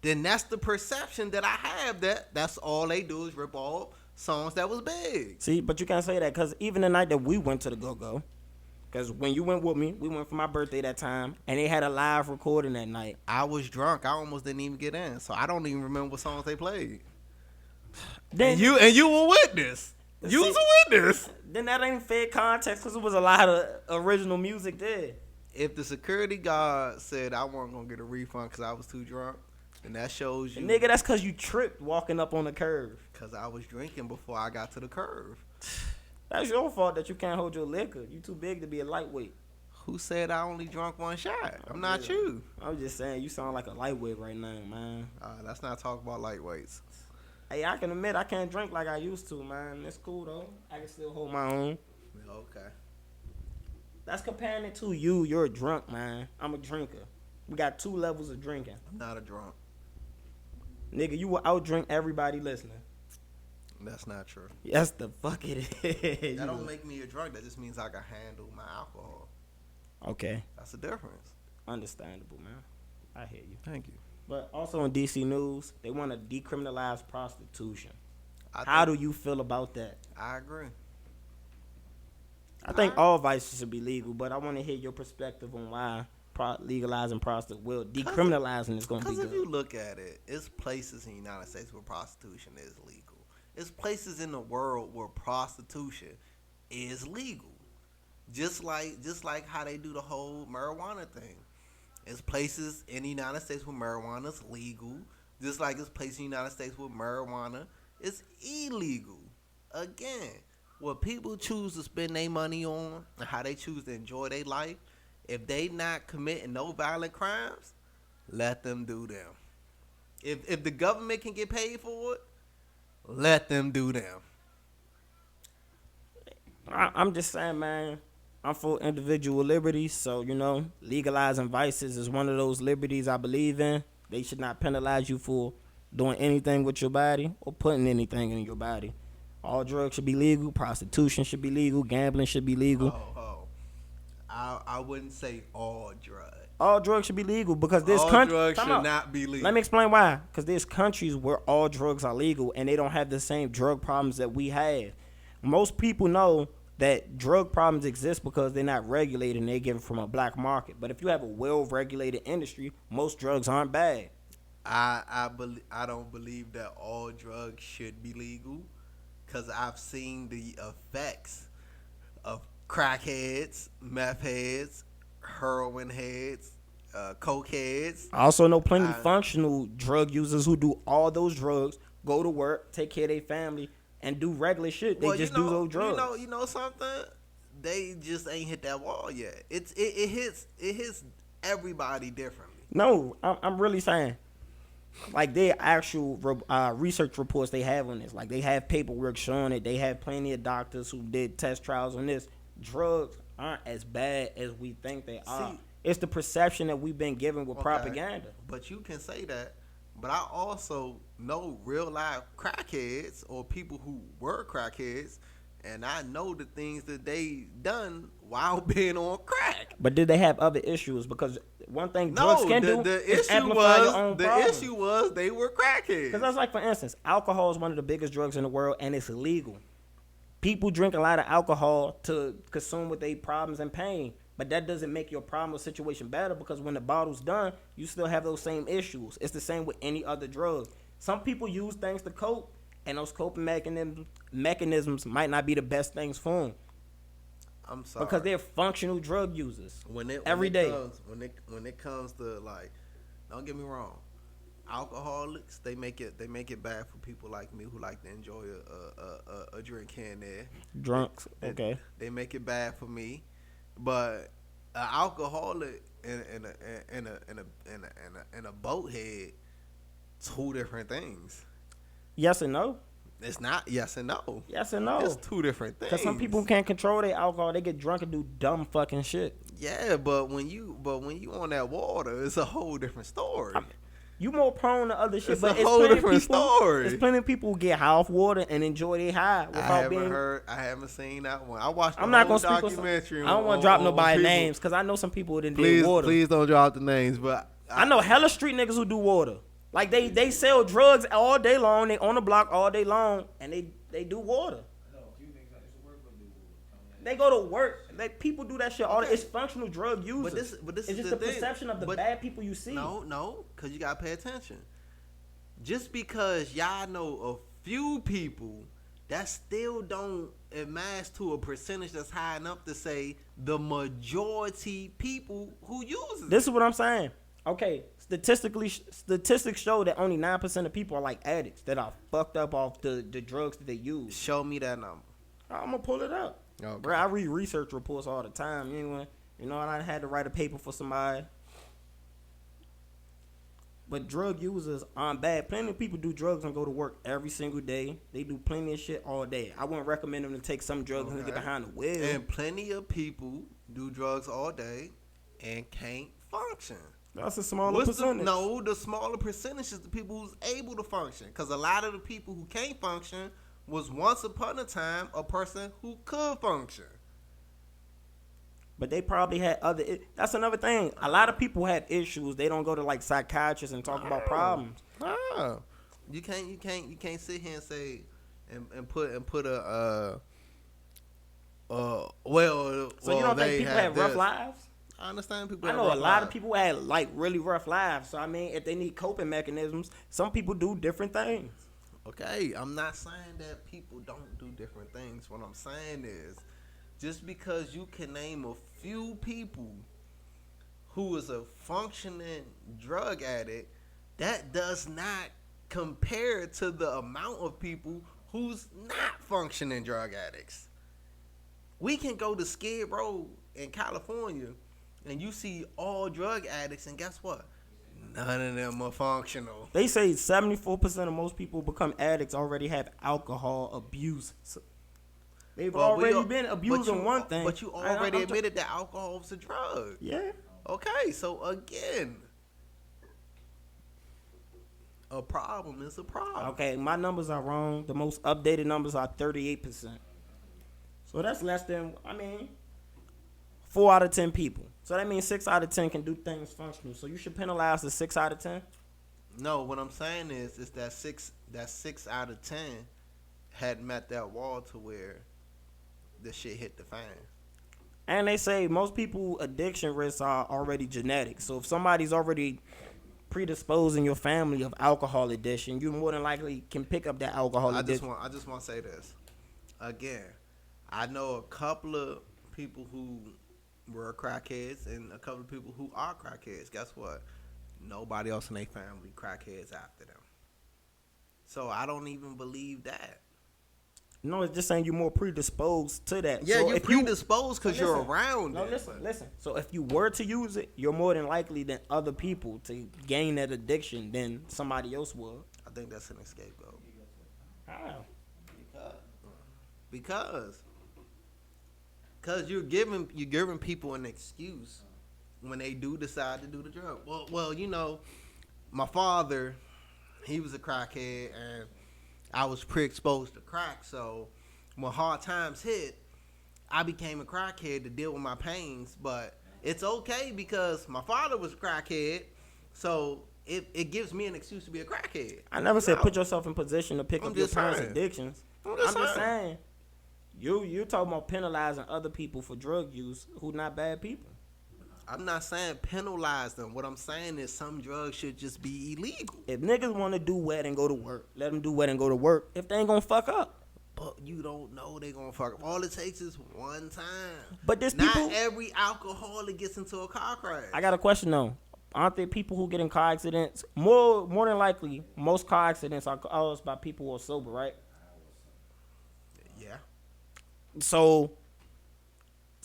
then that's the perception that I have that's all they do is rip off songs that was big. See, but you can't say that because even the night that we went to the go-go, because when you went with me, we went for my birthday that time, and they had a live recording that night. I was drunk. I almost didn't even get in, so I don't even remember what songs they played. Then and you were witness. You was a witness. Then that ain't fair context because there was a lot of original music there. If the security guard said I wasn't gonna get a refund because I was too drunk, then that shows you. Nigga, that's because you tripped walking up on the curve. Because I was drinking before I got to the curve. That's your fault that you can't hold your liquor. You too big to be a lightweight. Who said I only drunk one shot? I'm not you. I'm just saying you sound like a lightweight right now, man. Let's not talk about lightweights. Hey, I can admit I can't drink like I used to, man. It's cool though. I can still hold my own. Okay. That's comparing it to you. You're a drunk, man. I'm a drinker. We got 2 levels of drinking. I'm not a drunk. Nigga, you will outdrink everybody listening. That's not true. Yes, the fuck it is. That don't make me a drunk. That just means I can handle my alcohol. Okay. That's the difference. Understandable, man. I hear you. Thank you. But also in DC news, they want to decriminalize prostitution. How do you feel about that? I agree. I think all vices should be legal, but I want to hear your perspective on why legalizing prostitution, decriminalizing is going to be Because good. if you look at it, it's places in the United States where prostitution is legal. It's places in the world where prostitution is legal. Just like how they do the whole marijuana thing. It's places in the United States where marijuana is legal. Just like it's places in the United States where marijuana is illegal. Again, what people choose to spend their money on and how they choose to enjoy their life, if they not committing no violent crimes, let them do them. If the government can get paid for it, let them do them. I'm just saying, man, I'm for individual liberty, so, legalizing vices is one of those liberties I believe in. They should not penalize you for doing anything with your body or putting anything in your body. All drugs should be legal. Prostitution should be legal. Gambling should be legal. I wouldn't say all drugs. All drugs should be legal because this country drugs should not be legal. Let me explain why. Because there's countries where all drugs are legal and they don't have the same drug problems that we have. Most people know that drug problems exist because they're not regulated and they're given from a black market. But if you have a well-regulated industry, most drugs aren't bad. I don't believe that all drugs should be legal because I've seen the effects of crackheads, meth heads, heroin heads, coke heads. I also know plenty of functional drug users who do all those drugs, go to work, take care of their family, and do regular shit. They do those drugs. You know something? They just ain't hit that wall yet. It hits everybody differently. No, I'm really saying, like, their actual research reports they have on this. Like, they have paperwork showing it. They have plenty of doctors who did test trials on this. Drugs aren't as bad as we think they are. It's the perception that we've been given with propaganda. But you can say that. But I also know real life crackheads or people who were crackheads, and I know the things that they done while being on crack. But did they have other issues? Because one thing drugs can do is amplify your own problems. Issue was they were crackheads. Because that's like, for instance, alcohol is one of the biggest drugs in the world, and it's illegal. People drink a lot of alcohol to consume with their problems and pain. But that doesn't make your problem or situation better because when the bottle's done, you still have those same issues. It's the same with any other drug. Some people use things to cope, and those coping mechanisms might not be the best things for them. I'm sorry. Because they're functional drug users when it comes to, like, don't get me wrong, alcoholics, they make it bad for people like me who like to enjoy a drink here and there. Drunks, okay. They make it bad for me. But an alcoholic and a boathead, two different things. Yes and no. It's not yes and no. Yes and no. It's two different things. Because some people can't control their alcohol. They get drunk and do dumb fucking shit. Yeah, but when you on that water, it's a whole different story. You more prone to other shit, it's but a whole different story. There's plenty of people who get high off water and enjoy their high without I haven't seen that one. I watched the I'm not whole gonna documentary. I don't want to drop nobody's names because I know some people who didn't do water. Please don't drop the names, but I know hella street niggas who do water. Like they sell drugs all day long. They on the block all day long, and they do water. They go to work. Like, people do that shit all day. It's functional drug users. But this it's is just the perception of the bad people you see. No, because you gotta pay attention. Just because y'all know a few people, that still don't amass to a percentage that's high enough to say the majority people who use it. This is what I'm saying. Okay, statistics show that only 9% of people are like addicts that are fucked up off the drugs that they use. Show me that number. I'm gonna pull it up. Okay. Bro, I read research reports all the time. Anyway, and I had to write a paper for somebody. But drug users aren't bad. Plenty of people do drugs and go to work every single day. They do plenty of shit all day. I wouldn't recommend them to take some drugs and get behind the wheel. And plenty of people do drugs all day and can't function. That's a smaller percentage. The smaller percentage is the people who's able to function. Because a lot of the people who can't function was once upon a time a person who could function. But they probably had other. That's another thing. A lot of people have issues. They don't go to like psychiatrists and talk about problems. No, you can't sit here and say and put a Well, So you don't think people have rough this. lives? I understand people. I have know a rough lot lives. of people had like really rough lives. So I mean, if they need coping mechanisms, some people do different things. Okay, I'm not saying that people don't do different things. What I'm saying is, just because you can name a few people who is a functioning drug addict, that does not compare to the amount of people who's not functioning drug addicts. We can go to Skid Row in California and you see all drug addicts, and guess what? None of them are functional. They say 74% of most people become addicts already have alcohol abuse. So they've already been abusing one thing. But you already admitted that alcohol is a drug. Yeah. Okay, so again, a problem is a problem. Okay, my numbers are wrong. The most updated numbers are 38%. So that's less than, 4 out of 10 people. So that means 6 out of 10 can do things functional. So you should penalize the 6 out of 10? No, what I'm saying is that six out of 10 had met that wall to where the shit hit the fan. And they say most people addiction risks are already genetic. So if somebody's already predisposed in your family of alcohol addiction, you more than likely can pick up that alcohol addiction. I just want to say this. Again, I know a couple of people who were crackheads and a couple of people who are crackheads. Guess what? Nobody else in their family crackheads after them. So I don't even believe that. No, it's just saying you're more predisposed to that. Yeah, so you're if predisposed because you're around no, it. Listen. So if you were to use it, you're more than likely than other people to gain that addiction than somebody else would. I think that's an scapegoat. How? Because you're giving people an excuse when they do decide to do the drug. Well, my father, he was a crackhead and I was pre-exposed to crack, so when hard times hit, I became a crackhead to deal with my pains. But it's okay because my father was a crackhead, so it gives me an excuse to be a crackhead. I never said put yourself in position to pick up your parents' saying. addictions. I'm just saying. You're talking about penalizing other people for drug use who not bad people. I'm not saying penalize them. What I'm saying is some drugs should just be illegal. If niggas want to do wet and go to work, let them do wet and go to work. If they ain't gonna fuck up. But you don't know they gonna fuck up. All it takes is one time. But there's not people. Every alcoholic gets into a car crash. I got a question though. Aren't there people who get in car accidents? More than likely, most car accidents are caused by people who are sober, right? Yeah. So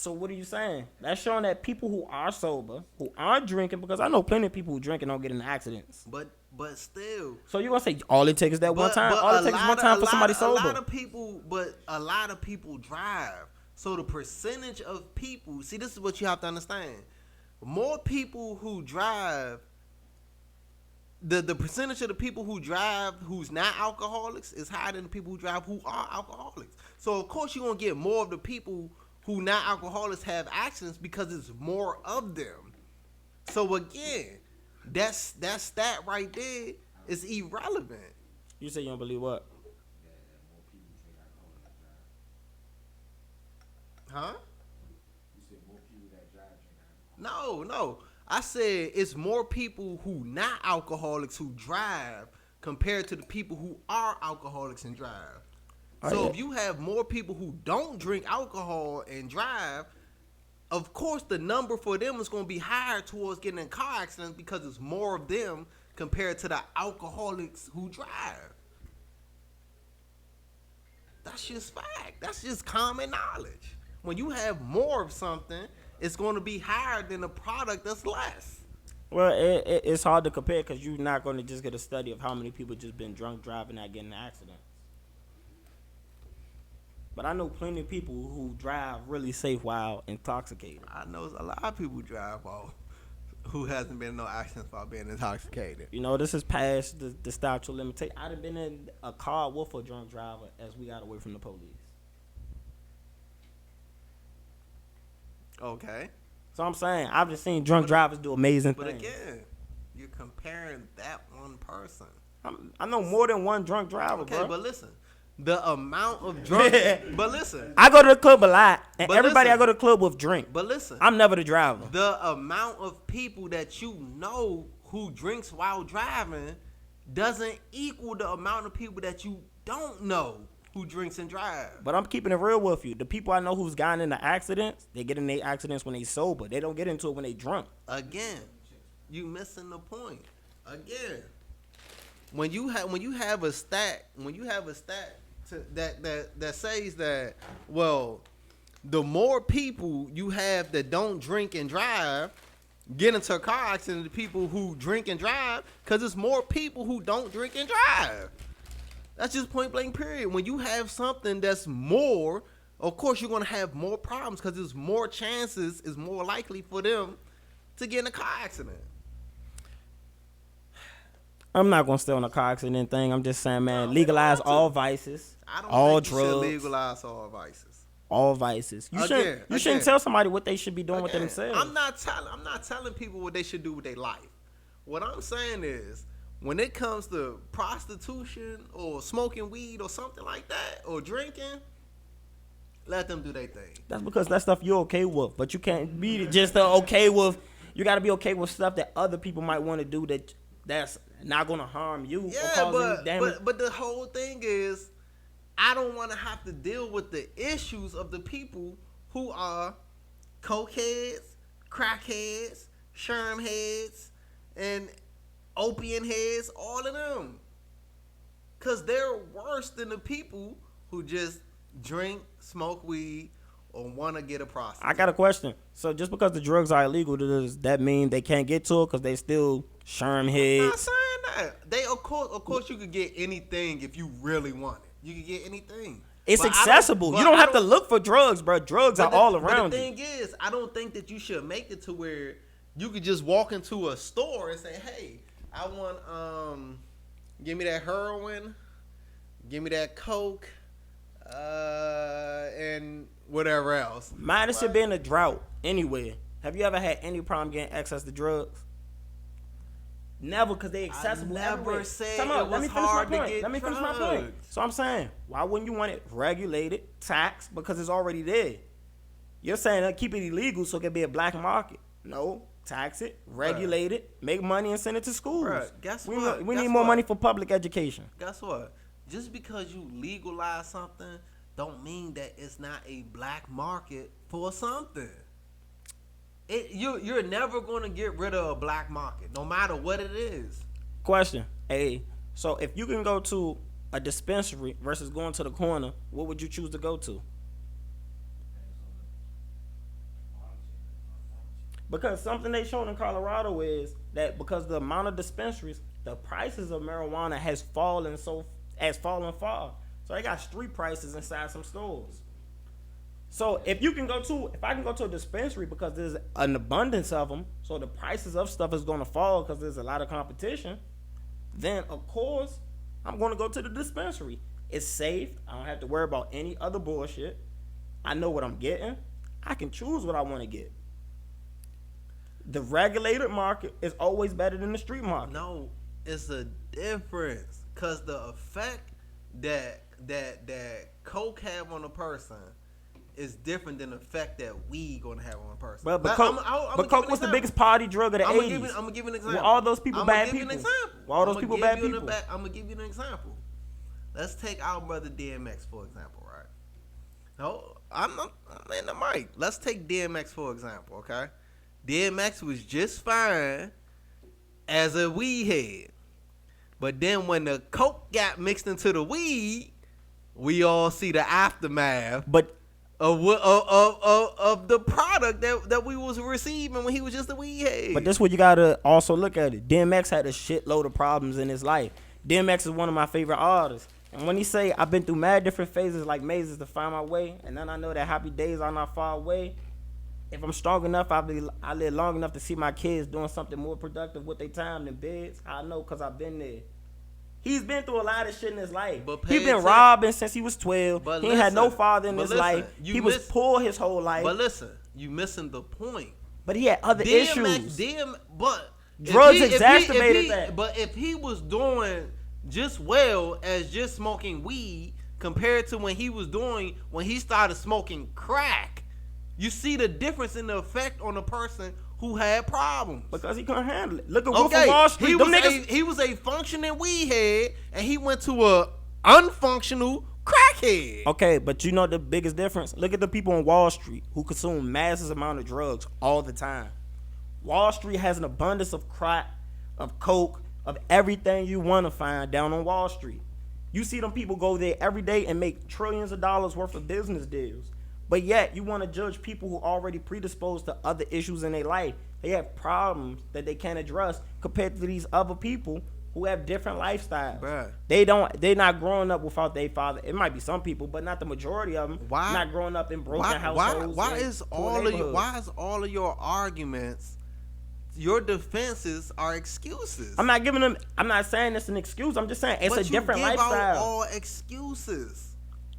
what are you saying? That's showing that people who are sober, who aren't drinking, because I know plenty of people who drink and don't get in accidents. But still. So you're gonna say all it takes is that one time? All it takes is one time for somebody sober. A lot of people drive. So the percentage of people, see, this is what you have to understand. More people who drive, the percentage of the people who drive who's not alcoholics is higher than the people who drive who are alcoholics. So of course you're gonna get more of the people who not alcoholics have accidents because it's more of them. So again, that stat right there is irrelevant. You say you don't believe what? Huh? You said more people that drive drink alcohol. No. I said it's more people who not alcoholics who drive compared to the people who are alcoholics and drive. So if you have more people who don't drink alcohol and drive, of course the number for them is going to be higher towards getting in car accidents because it's more of them compared to the alcoholics who drive. That's just fact. That's just common knowledge. When you have more of something, it's going to be higher than a product that's less. Well, it's hard to compare because you're not going to just get a study of how many people just been drunk driving and getting in an accident. But I know plenty of people who drive really safe while intoxicated. I know a lot of people drive off who hasn't been in no accidents while being intoxicated. You know, this is past the statute of limitation. I'd have been in a car with a drunk driver as we got away from the police. Okay. So I'm saying, I've just seen drunk drivers do amazing but things. But again, you're comparing that one person. I know more than one drunk driver, okay, bro. But listen, the amount of drunk. But listen, I go to the club a lot, and But everybody listen. I go to the club with drink. but listen, I'm never the driver. the amount of people that you know who drinks while driving doesn't equal the amount of people that you don't know who drinks and drive. But I'm keeping it real with you. The people I know who's gotten into accidents, they get in their accidents when they sober. They don't get into it when they drunk. Again, you missing the point. Again, when you have a stat that says that, well, the more people you have that don't drink and drive get into a car accident than the people who drink and drive, because it's more people who don't drink and drive. That's just point blank period. When you have something that's more, of course you're going to have more problems because there's more chances, it's more likely for them to get in a car accident. I'm not going to stay on a car accident thing. I'm just saying, man, legalize all vices, I don't all think you should drugs, legalize all vices. all vices. You shouldn't tell somebody what they should be doing with themselves. I'm not telling people what they should do with their life. What I'm saying is, when it comes to prostitution or smoking weed or something like that, or drinking, let them do their thing. That's because that stuff you're okay with, but you can't be just okay with. You got to be okay with stuff that other people might want to do that's not going to harm you or cause any damage. But the whole thing is, I don't want to have to deal with the issues of the people who are cokeheads, crackheads, sherm heads, and opium heads, all of them. Because they're worse than the people who just drink, smoke weed, or want to get a prostitute. I got a question. So just because the drugs are illegal, does that mean they can't get to it because they still sherm I'm heads? not saying that. They of course you could get anything if you really want it. You could get anything. It's But accessible. You don't have to look for drugs, bro. Drugs are all around But the you. thing is, I don't think that you should make it to where you could just walk into a store and say, "Hey, I want give me that heroin, give me that coke, and whatever else." Mine should be in a drought anywhere. Have you ever had any problem getting access to drugs? Never, because they accessible never everywhere. said Time it out. was hard to get Let me finish my point. drugs. So I'm saying, why wouldn't you want it regulated, taxed, because it's already there? You're saying keep it illegal so it can be a black market. No, tax it, regulate it, make money and send it to schools. Bruh, guess we what? We Guess need more what? money for public education. Guess what? Just because you legalize something don't mean that it's not a black market for something. You're never going to get rid of a black market, no matter what it is. Question. Hey, so if you can go to a dispensary versus going to the corner, what would you choose to go to? Because something they showed in Colorado is that because the amount of dispensaries, the prices of marijuana has fallen far. So they got street prices inside some stores. So if I can go to a dispensary because there's an abundance of them, so the prices of stuff is going to fall because there's a lot of competition, then of course I'm going to go to the dispensary. It's safe. I don't have to worry about any other bullshit. I know what I'm getting. I can choose what I want to get. The regulated market is always better than the street market. No, it's a difference, because the effect that coke have on a person is different than the effect that weed gonna have on a person. But I'm coke was the biggest party drug of the 80s. I'm gonna give you an example. Were all those people bad people? Were all those people bad people? I'm gonna give you an example. Let's take our brother DMX for example, right? No, I'm in the mic. Let's take DMX for example, okay? DMX was just fine as a weed head, but then when the coke got mixed into the weed, we all see the aftermath. But of the product that we was receiving when he was just a weed head. But that's what you gotta also look at it. DMX had a shitload of problems in his life. DMX is one of my favorite artists. And when he say, I've been through mad different phases like mazes to find my way, and then I know that happy days are not far away. If I'm strong enough, I live long enough to see my kids doing something more productive with their time than beds. I know because I've been there. He's been through a lot of shit in his life. He's been robbing since he was 12. He ain't had no father in his life. He was poor his whole life. But listen, you missing the point. But he had other issues. But drugs exacerbated that. But if he was doing just well as just smoking weed compared to when he started smoking crack. You see the difference in the effect on a person who had problems. Because he couldn't handle it. Look at Wolf of Wall Street. He was a functioning weed head, and he went to a unfunctional crackhead. Okay, but you know the biggest difference? Look at the people on Wall Street who consume massive amount of drugs all the time. Wall Street has an abundance of crack, of coke, of everything you want to find down on Wall Street. You see them people go there every day and make trillions of dollars worth of business deals. But yet, you want to judge people who are already predisposed to other issues in their life. They have problems that they can't address compared to these other people who have different lifestyles. Bruh. They're not growing up without their father. It might be some people, but not the majority of them. Why? Not growing up in broken households. Why is all of your arguments, your defenses are excuses? I'm not saying it's an excuse. I'm just saying it's a different lifestyle. But you give out all excuses.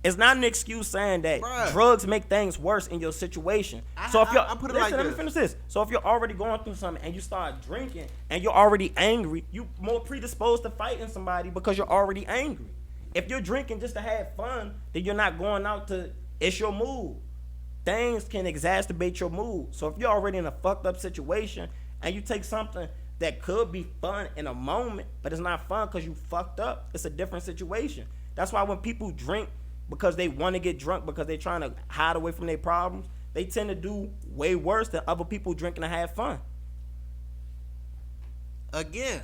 It's not an excuse saying that drugs make things worse in your situation. Let me finish this. So if you're already going through something and you start drinking and you're already angry, you more predisposed to fighting somebody because you're already angry. If you're drinking just to have fun, then you're not going out to, it's your mood. Things can exacerbate your mood. So if you're already in a fucked up situation and you take something that could be fun in a moment, but it's not fun because you fucked up, it's a different situation. That's why when people drink because they want to get drunk, because they're trying to hide away from their problems, they tend to do way worse than other people drinking to have fun. Again,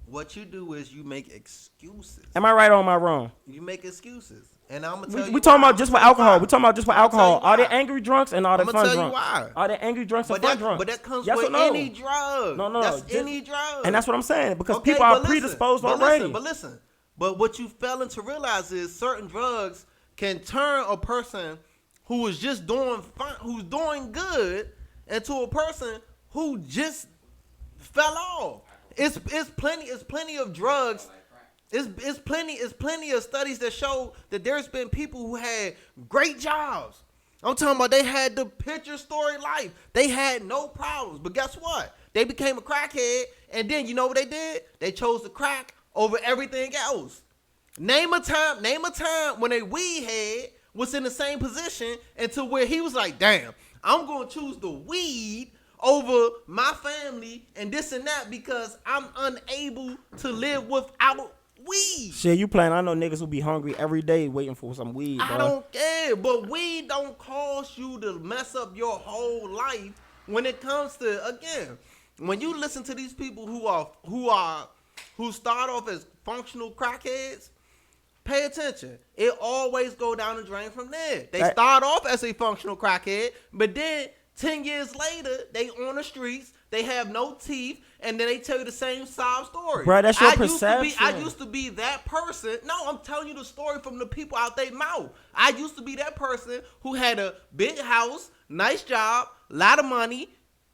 what you do is you make excuses. Am I right or am I wrong? You make excuses. And I'm going to tell you we talking about just for alcohol. Why. We talking about just for alcohol. Are they angry drunks and are they fun drunks? I'm going to tell you why. Are they angry drunks and fun drunks? But that comes with any drug. No. That's any drug. And that's what I'm saying. Because people are predisposed already. But listen. But what you failing to realize is certain drugs can turn a person who is just doing fine, who's doing good, into a person who just fell off. It's plenty of drugs. It's plenty of studies that show that there's been people who had great jobs. I'm talking about they had the picture story life. They had no problems. But guess what? They became a crackhead, and then you know what they did? They chose the crack over everything else. Name a time when a weed head was in the same position until where he was like, damn, I'm going to choose the weed over my family and this and that because I'm unable to live without weed. Shit, you playing? I know niggas who be hungry every day waiting for some weed, bro. I don't care, but weed don't cause you to mess up your whole life when it comes to, again, when you listen to these people who start off as functional crackheads, pay attention. It always go down the drain from there. They start off as a functional crackhead, but then 10 years later, they on the streets, they have no teeth, and then they tell you the same sob story. Bro, that's your perception. I used to be that person. No, I'm telling you the story from the people out their mouth. I used to be that person who had a big house, nice job, lot of money,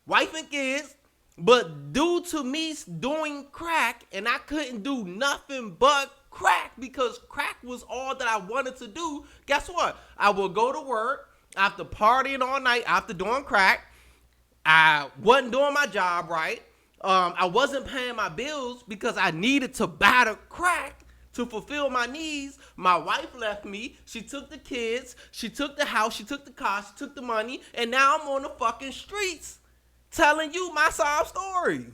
wife and kids, but due to me doing crack, and I couldn't do nothing but crack because crack was all that I wanted to do. Guess what? I would go to work after partying all night, after doing crack. I wasn't doing my job right. I wasn't paying my bills because I needed to buy the crack to fulfill my needs. My wife left me. She took the kids. She took the house. She took the car. She took the money. And now I'm on the fucking streets telling you my sob story.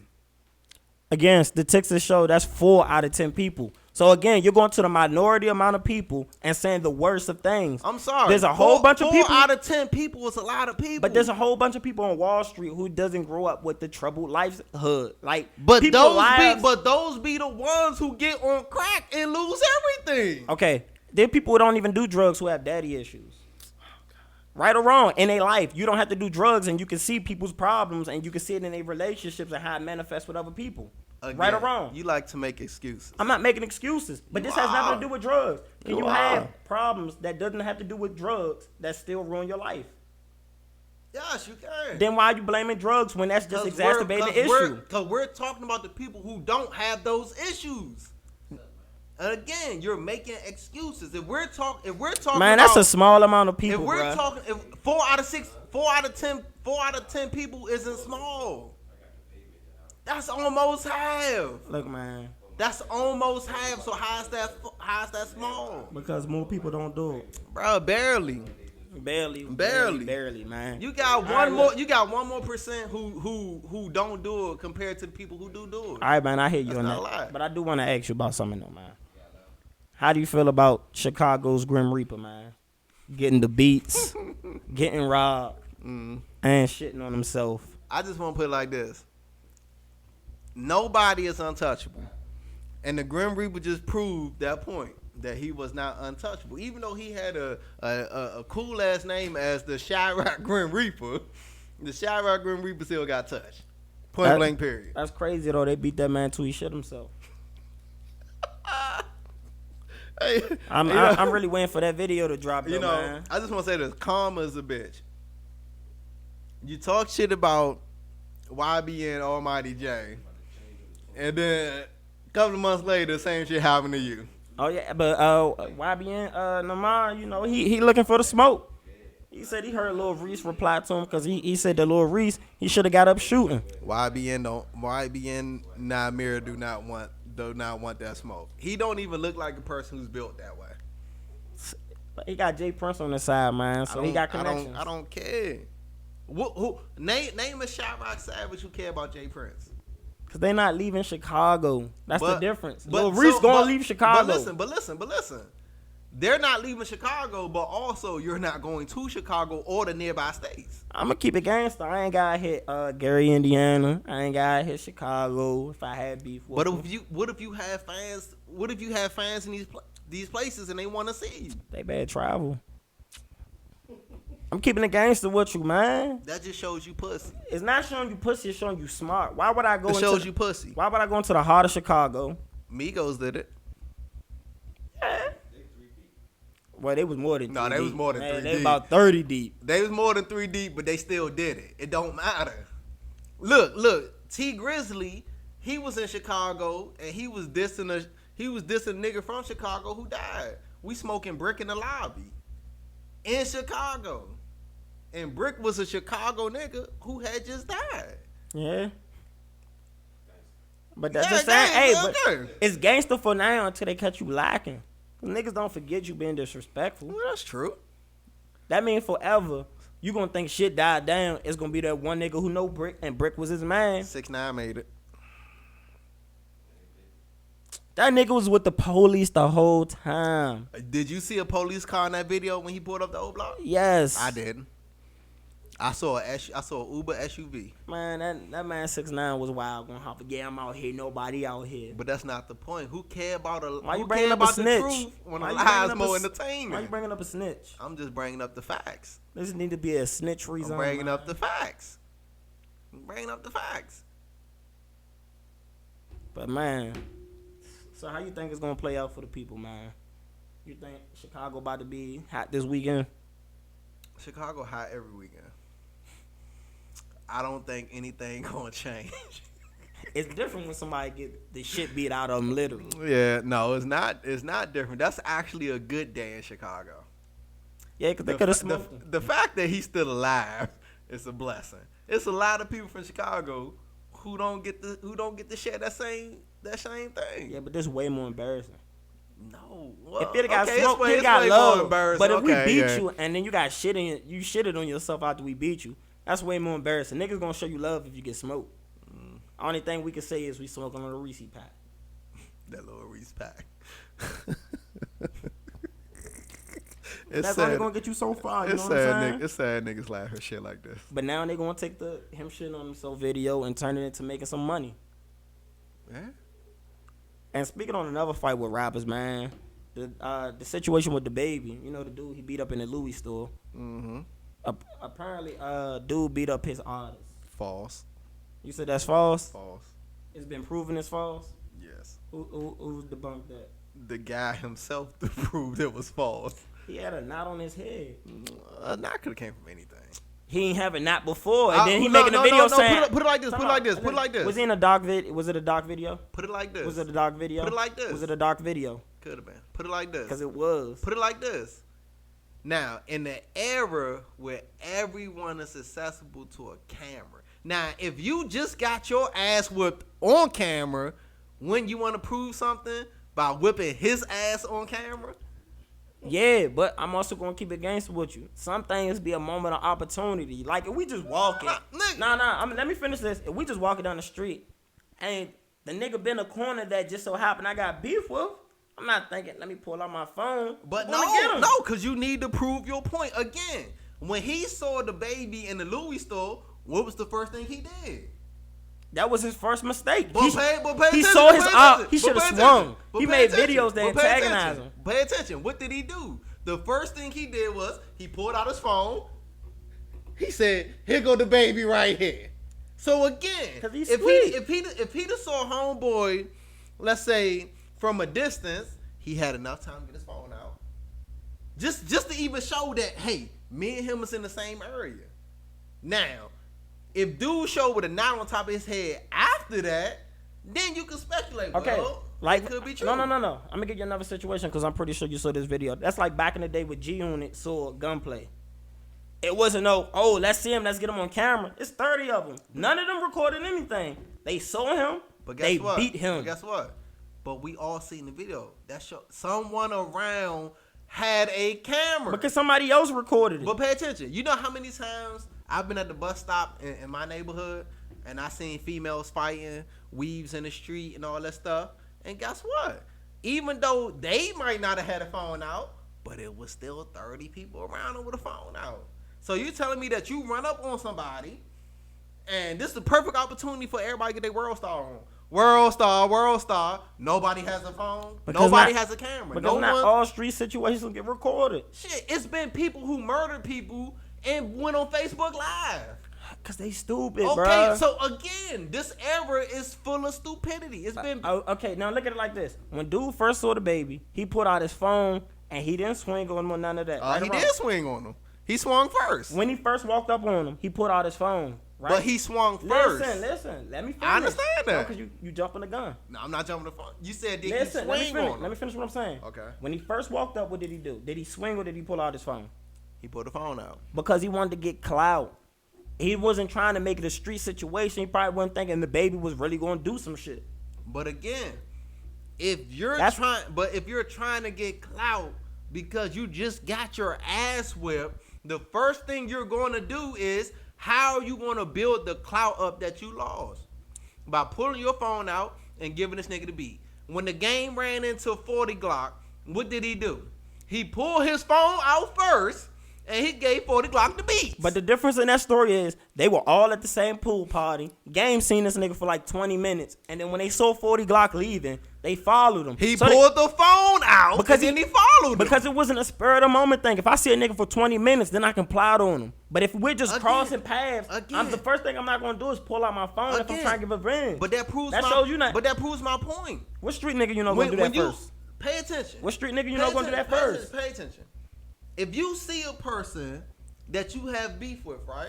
Again, statistics show that's 4 out of 10 people. So again, you're going to the minority amount of people and saying the worst of things. I'm sorry. There's a whole bunch of people. 4 out of 10 people is a lot of people. But there's a whole bunch of people on Wall Street who doesn't grow up with the troubled livelihood. But those be the ones who get on crack and lose everything. Okay, there are people who don't even do drugs who have daddy issues. Right or wrong, in their life, you don't have to do drugs, and you can see people's problems, and you can see it in their relationships and how it manifests with other people. Again, right or wrong? You like to make excuses. I'm not making excuses, but this has nothing to do with drugs. Can you have problems that doesn't have to do with drugs that still ruin your life? Yes, you can. Then why are you blaming drugs when that's just exacerbating the issue? Because we're talking about the people who don't have those issues. And again, you're making excuses. If we're talking, man, that's a small amount of people. If we're talking, if 4 out of 10 people isn't small. That's almost half. Look, man, That's almost half. So how's that small? Because more people don't do it. Bro, barely. Barely, man. You got one more. You got 1 more percent who don't do it compared to the people who do it. All right, man. I hear you on not a that. lie. But I do want to ask you about something, though, man. How do you feel about Chicago's Grim Reaper, man? Getting the beats, getting robbed, and shitting on himself. I just want to put it like this: nobody is untouchable, and the Grim Reaper just proved that point that he was not untouchable. Even though he had a cool ass name as the Chirac Grim Reaper, the Chirac Grim Reaper still got touched. Point blank. Period. That's crazy though. They beat that man till he shit himself. Hey, I'm really waiting for that video to drop. Though, man. I just want to say this: karma is a bitch. You talk shit about YB and Almighty J, and then a couple of months later, the same shit happened to you. Oh yeah, but YBN Namar, you know, he looking for the smoke. He said he heard Lil Reese reply to him because he said that Lil Reese he should have got up shooting. YBN Namir do not want that smoke. He don't even look like a person who's built that way. But he got Jay Prince on the side, man, so he got connections. I don't care. Who name a Chirac Savage who care about Jay Prince? Cause they not leaving Chicago. That's the difference. Lil Reese gonna leave Chicago. But listen. They're not leaving Chicago, but also you're not going to Chicago or the nearby states. I'm gonna keep it gangster. I ain't gotta hit Gary, Indiana. I ain't gotta hit Chicago if I had beef with them. What if you have fans? What if you have fans in these places and they want to see you? They bad travel. I'm keeping it gangster with you, man. That just shows you pussy. It's not showing you pussy. It's showing you smart. Why would I go? It shows you pussy. Why would I go into the heart of Chicago? Migos did it. Yeah. Well, they was more than 3 deep. No, they was more than 3 deep. They about 30 deep. They was more than 3 deep, but they still did it. It don't matter. Look. T Grizzly, he was in Chicago and he was dissing a nigga from Chicago who died. We smoking brick in the lobby in Chicago, and Brick was a Chicago nigga who had just died. Yeah. But that's the same. Hey, but it's gangster for now until they catch you lacking. Niggas don't forget you being disrespectful. Well, that's true. That means forever you gonna think shit died down. It's gonna be that one nigga who know Brick and Brick was his man. 6ix9ine made it. That nigga was with the police the whole time. Did you see a police car in that video when he pulled up the old block? Yes. I didn't. I saw a Uber SUV. Man, that man 6ix9ine was wild. Gonna hop again. I'm out here. Nobody out here. But that's not the point. Who care about Why you bringing up a snitch? The truth when a lie is more entertainment? Why you bringing up a snitch? I'm just bringing up the facts. This need to be a snitch free zone. I'm bringing up the facts. But man, so how you think it's gonna play out for the people, man? You think Chicago about to be hot this weekend? Chicago hot every weekend. I don't think anything gonna change. It's different when somebody get the shit beat out of them, literally. Yeah, no, it's not. It's not different. That's actually a good day in Chicago. Yeah, because they could have smoked him. The fact that he's still alive is a blessing. It's a lot of people from Chicago who don't get to share that same thing. Yeah, but this is way more embarrassing. No, well, if it got smoked, it got love. But if we beat yeah. you and then you got shit in you shitted on yourself after we beat you, that's way more embarrassing. Niggas gonna show you love if you get smoked. Only thing we can say is we smoking on a Reese pack. That little Reese pack. That's only gonna get you so far. You know what I'm saying? It's sad niggas laugh at shit like this. But now they gonna take him shitting on himself video and turn it into making some money. Yeah. And speaking on another fight with rappers, man, the situation with the baby, you know the dude he beat up in the Louis store. Mm-hmm. Apparently, dude beat up his artist. False. You said that's false? False. It's been proven it's false? Yes. Who debunked that? The guy himself proved it was false. He had a knot on his head. A knot could have came from anything. He ain't have a knot before, and then he making a video saying... Put it like this. Was he in a dog video? Was it a dog video? Put it like this. Was it a dog video? Put it like this. Was it a dog video? Could have been. Put it like this. Because it was. Put it like this. Now, in the era where everyone is accessible to a camera. Now, if you just got your ass whipped on camera, when you want to prove something by whipping his ass on camera. Yeah, but I'm also gonna keep it gangster with you. Some things be a moment of opportunity. Like if we just walking, let me finish this. If we just walking down the street, and the nigga been a corner that just so happened I got beef with, I'm not thinking, let me pull out my phone. But because you need to prove your point. Again, when he saw the baby in the Louis store, what was the first thing he did? That was his first mistake. He he saw his out. He should have swung. He made videos that antagonize him. Pay attention. What did he do? The first thing he did was he pulled out his phone. He said, "Here go the baby right here." So again, if he saw homeboy, let's say from a distance, he had enough time to get his phone out. Just to even show that, hey, me and him was in the same area. Now, if dude showed with a knot on top of his head after that, then you can speculate. Okay, well, like it could be true. No. I'm gonna give you another situation because I'm pretty sure you saw this video. That's like back in the day with G-Unit saw gunplay. It wasn't let's see him, let's get him on camera. It's 30 of them. None of them recorded anything. They saw him, but they beat him. But guess what? But we all seen the video. That show someone around had a camera because somebody else recorded it. But pay attention. You know how many times I've been at the bus stop in my neighborhood and I seen females fighting, weaves in the street and all that stuff. And guess what? Even though they might not have had a phone out, but it was still 30 people around them with a phone out. So you telling me that you run up on somebody and this is the perfect opportunity for everybody to get their world star on. World star. Nobody has a phone. Nobody has a camera. Because not all street situations get recorded. Shit, it's been people who murdered people and went on Facebook Live. Because they stupid, okay, bro. Okay, so again, this era is full of stupidity. It's been... Okay, now look at it like this. When dude first saw the baby, he pulled out his phone and he didn't swing on him or none of that. He did swing on him. He swung first. When he first walked up on him, he pulled out his phone. Right? But he swung first. Listen. Let me finish. I understand that. Because you jumping the gun. No, I'm not jumping the phone. You said did he swing on him? Let me finish what I'm saying. Okay. When he first walked up, what did he do? Did he swing or did he pull out his phone? He pulled the phone out. Because he wanted to get clout. He wasn't trying to make it a street situation. He probably wasn't thinking the baby was really going to do some shit. But again, if you're trying to get clout because you just got your ass whipped, the first thing you're going to do is how are you going to build the clout up that you lost? By pulling your phone out and giving this nigga the beat. When the game ran into 40 Glock, what did he do? He pulled his phone out first and he gave 40 Glock the beat. But the difference in that story is they were all at the same pool party. Game seen this nigga for like 20 minutes. And then when they saw 40 Glock leaving, they followed him. He pulled the phone out because then he followed him. Because it wasn't a spur of the moment thing. If I see a nigga for 20 minutes, then I can plot on him. But if we're just crossing paths, the first thing I'm not going to do is pull out my phone if I'm trying to give revenge. But that proves my point. What street nigga you know going to do that first? Pay attention. What street nigga you know going to do that first? Pay attention. If you see a person that you have beef with, right?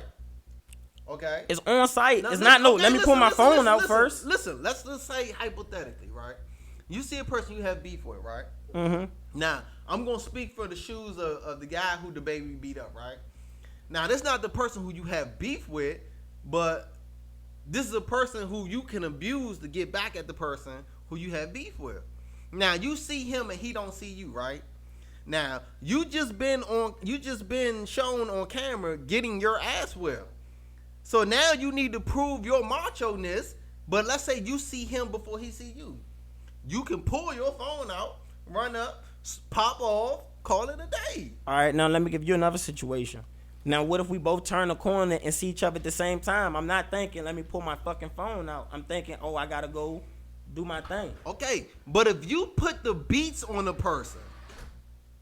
Okay. It's on site. Let me pull my phone out first. Listen, let's just say hypothetically, right? You see a person you have beef with, right? Mm-hmm. Now, I'm going to speak for the shoes of the guy who the baby beat up, right? Now, this is not the person who you have beef with, but this is a person who you can abuse to get back at the person who you have beef with. Now, you see him and he don't see you, right? Now, you just been shown on camera getting your ass whipped. So now you need to prove your macho-ness, but let's say you see him before he see you. You can pull your phone out, run up, pop off, call it a day. All right, now let me give you another situation. Now, what if we both turn the corner and see each other at the same time? I'm not thinking, let me pull my fucking phone out. I'm thinking, I got to go do my thing. Okay, but if you put the beats on the person,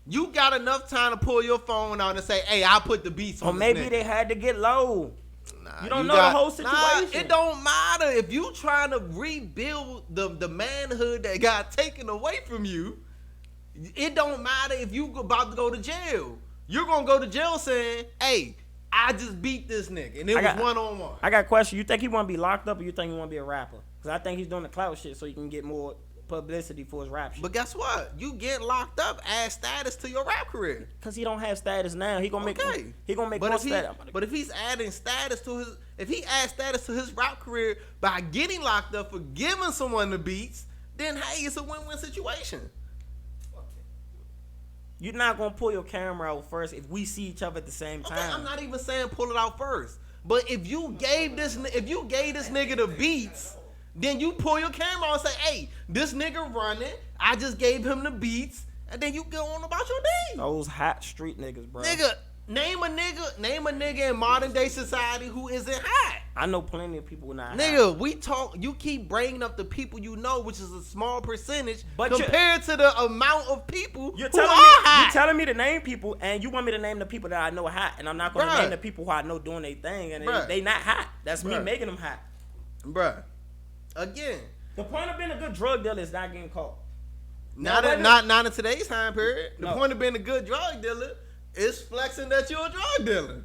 you got enough time to pull your phone out and say, hey, I'll put the beats on Or maybe they had to get low. You don't know the whole situation. It don't matter. If you trying to rebuild the manhood that got taken away from you, it don't matter if you about to go to jail. You're going to go to jail saying, hey, I just beat this nigga. And it was one-on-one. I got a question. You think he want to be locked up or you think he want to be a rapper? Because I think he's doing the clout shit so he can get more publicity for his rap shit. But guess what? You get locked up, add status to your rap career. Cause he don't have status now. He gonna make more status. But if he's adding status to his, if he adds status to his rap career by getting locked up for giving someone the beats, then hey, it's a win-win situation. You're not gonna pull your camera out first if we see each other at the same time. Okay, I'm not even saying pull it out first. But if you gave this nigga the beats, then you pull your camera out and say, hey, this nigga running, I just gave him the beats, and then you go on about your day. Those hot street niggas, bro. Nigga, name a nigga in modern day society who isn't hot. I know plenty of people not Nigga, hot. you keep bringing up the people you know, which is a small percentage But compared to the amount of people You're who are telling me hot. you're telling me to name people, and you want me to name the people that I know are hot, and I'm not gonna Bruh. name the people who I know doing their thing, and Bruh. they not hot. That's me Bruh. making them hot. Bruh. Again. The point of being a good drug dealer is not getting caught. Not in today's time period. The No. point of being a good drug dealer is flexing that you're a drug dealer.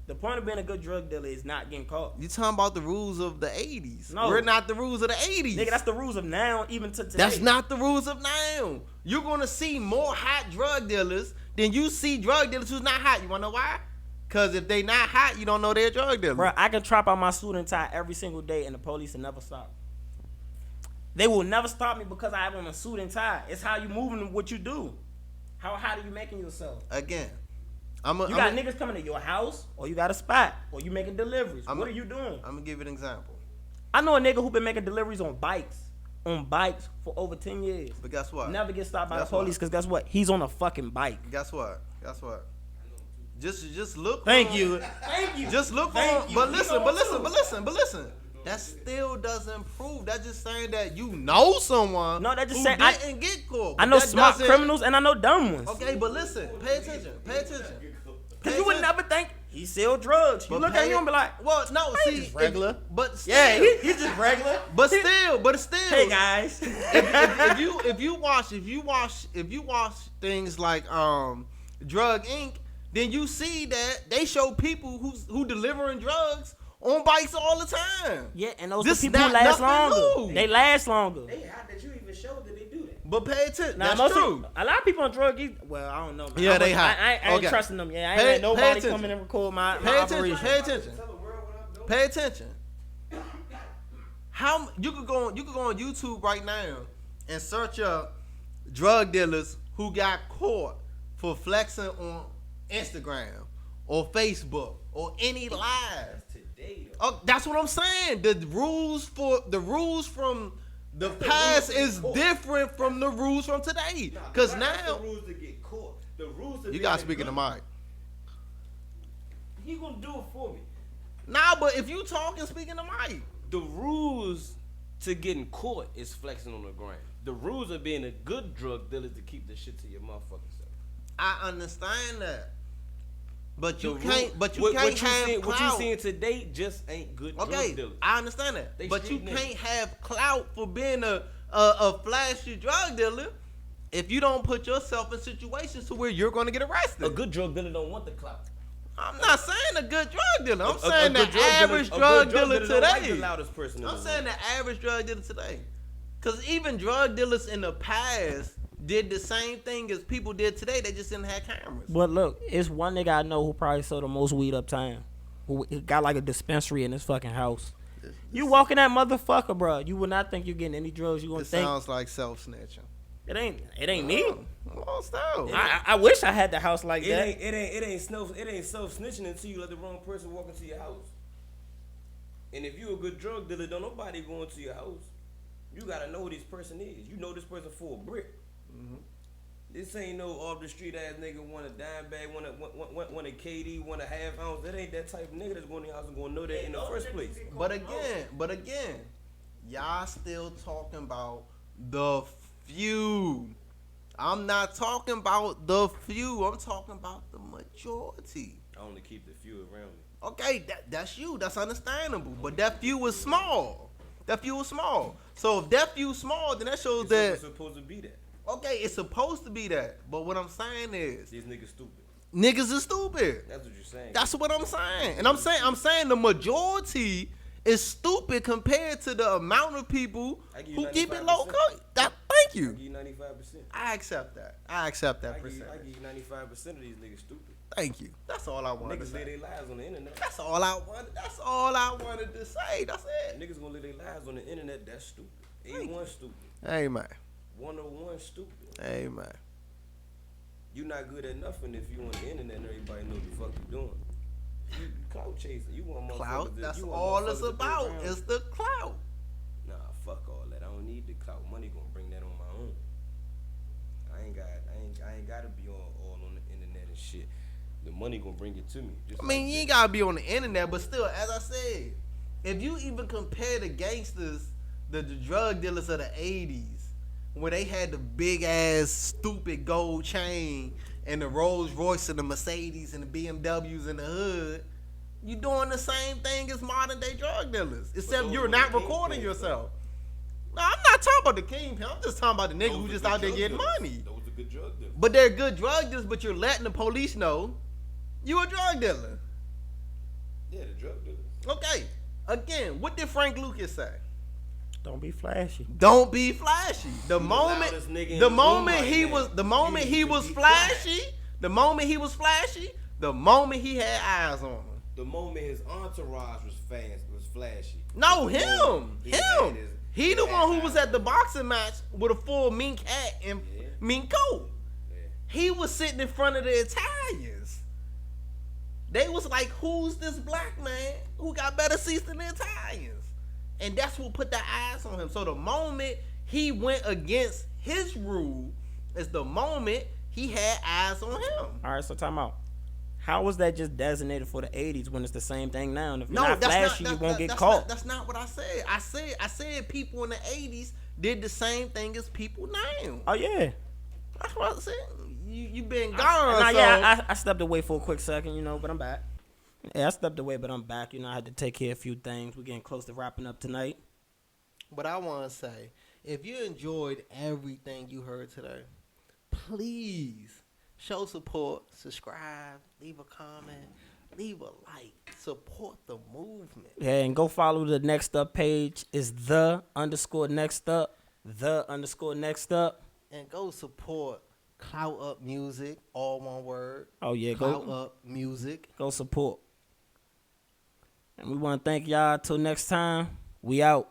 The point of being a good drug dealer is not getting caught. You talking about the rules of the 80s. No. We're not the rules of the 80s. Nigga, that's the rules of now, even to today. That's not the rules of now. You're going to see more hot drug dealers than you see drug dealers who's not hot. You want to know why? Because if they not hot, you don't know they're drug dealers. Bro, I can trap out my suit and tie every single day, and the police will never stop. They will never stop me because I have on a suit and tie. It's how you moving and what you do. How hot are you making yourself? Again, You got niggas coming to your house, or you got a spot, or you making deliveries. What are you doing? I'm going to give you an example. I know a nigga who been making deliveries on bikes for over 10 years. But guess what? Never get stopped by the Guess what? police because guess what? He's on a fucking bike. Guess what? Just look. Thank for you. him. Thank you. Just look for Thank him. you. But He listen. That still doesn't prove. That's just saying that you know someone. No, that just who saying didn't get caught. I know That smart doesn't- criminals and I know dumb ones. Okay, but listen. Pay attention. Cause you would never think he sell drugs. You But look at pay him and be like, well, no, he's see, just regular. but still, yeah, he's just regular. but still. Hey guys. if you watch things like Drug Inc., then you see that they show people who delivering drugs on bikes all the time. Yeah, and those This people not last nothing longer. new. They last longer. They hot that you even showed that they do that. But pay attention. Now, That's true. A lot of people on drugs, well, I don't know. Man. Yeah, they hot. I ain't Okay. trusting them. Yeah, I ain't Pay let nobody attention. come in and record my Pay attention. operation. Pay attention. Tell the world what I'm doing. Pay attention. How you could go on YouTube right now and search up drug dealers who got caught for flexing on Instagram or Facebook or any live. Today, though. Oh, that's what I'm saying. The rules from the past is different from the rules from today. Cause Not now the rules to get caught. The rules to you be gotta in speak in the good- mic. He gonna do it for me. Nah, but if you talking, speak in the mic. The rules to getting caught is flexing on the ground. The rules of being a good drug dealer is to keep the shit to your motherfucking self. I understand that, but you The can't. rule- But you what can't you have seeing, clout. what you seeing today just ain't good Okay, drug dealers. I understand that, They but you street niggas. can't have clout for being a flashy drug dealer if you don't put yourself in situations to where you're going to get arrested. A good drug dealer don't want the clout. I'm not saying a good drug dealer. I'm A saying the good drug average dealer- drug a good dealer don't like the today. loudest person in I'm the saying room. the average drug dealer today. Because even drug dealers in the past did the same thing as people did today. They just didn't have cameras. But look, it's one nigga I know who probably sold the most weed uptown. Who got like a dispensary in his fucking house. You walk in that motherfucker, bro. You would not think you're getting any drugs. You gonna It think sounds like self-snitching. it ain't me. Oh, still. I wish I had the house like It that. ain't self snitching until you let the wrong person walk into your house. And if you a good drug dealer, don't nobody go into your house. You gotta know who this person is. You know this person for a brick. Mm-hmm. This ain't no off the street ass nigga want a dime bag, want a KD, want a half ounce. That ain't that type of nigga that's going to your house and gonna know that in the first place. But again, y'all still talking about the few. I'm not talking about the few. I'm talking about the majority. I only keep the few around me. Okay, that's you. That's understandable. But that few is small. So if that few small, then that shows that It's supposed to be that. okay, it's supposed to be that. But what I'm saying is, These niggas stupid. niggas is stupid. That's what you're saying. That's what I'm saying. And I'm saying the majority is stupid compared to the amount of people I give you who keep it 95%. low cut. Thank I you. give you 95%. I accept that. I accept that I give percentage. you 95% of these niggas stupid. Thank you. That's all I wanted to Niggas live say. their lives on the internet. That's all I wanted to say. That's it. Niggas gonna live their lives on the internet. That's stupid. Ain't one stupid. Hey man. 101 stupid. Hey man. You not good at nothing if you on the internet and everybody know the fuck you doing. You clout chasing. You want motherfuckers Clout. to- That's you want all motherfuckers it's to be about. around. It's the clout. Nah, fuck all that. I don't need the clout. Money gonna bring that on my own. I ain't gotta be all on the internet and shit. The money gonna bring it to me. Just I mean, like you this. ain't gotta be on the internet, but still, as I said, if you even compare the gangsters, the drug dealers of the '80s, where they had the big ass stupid gold chain and the Rolls Royce and the Mercedes and the BMWs in the hood, you doing the same thing as modern day drug dealers, except those you're were not the recording kingpins, yourself. No, I'm not talking about the kingpin. I'm just talking about the nigga Those who are just good out there drug getting dealers. money. Those are good drug dealers. But they're good drug dealers, but you're letting the police know you a drug dealer. Yeah, the drug dealers. Okay. Again, what did Frank Lucas say? Don't be flashy. Don't be flashy. The moment, loudest nigga in the the moment room he right was, now. the moment You he need to was be flashy, the moment he was flashy, the moment he had eyes on him. The moment his entourage was flashy. No, The moment him. he had his- He the had one who was eyes at the on. boxing match with a full mink hat and Yeah. mink coat. Yeah. He was sitting in front of the Italians. They was like, who's this black man who got better seats than the Italians? And that's what put the eyes on him. So the moment he went against his rule is the moment he had eyes on him. All right, so time out. How was that just designated for the 80s when it's the same thing now? And if you're No, not that's flashy, not, you won't get that's caught. Not, that's not what I said. I said people in the 80s did the same thing as people now. Oh, yeah. That's what I said. You been gone. Nah, so. yeah, I stepped away for a quick second, but I'm back. Yeah, I stepped away, but I'm back. I had to take care of a few things. We're getting close to wrapping up tonight. But I want to say, if you enjoyed everything you heard today, please show support, subscribe, leave a comment, leave a like, support the movement. Yeah, and go follow the Next Up page. It's _NextUp, _NextUp. And go support Clout Up Music, all one word. Oh, yeah, Clout go Up Music. support. And we want to thank y'all. Till next time, we out.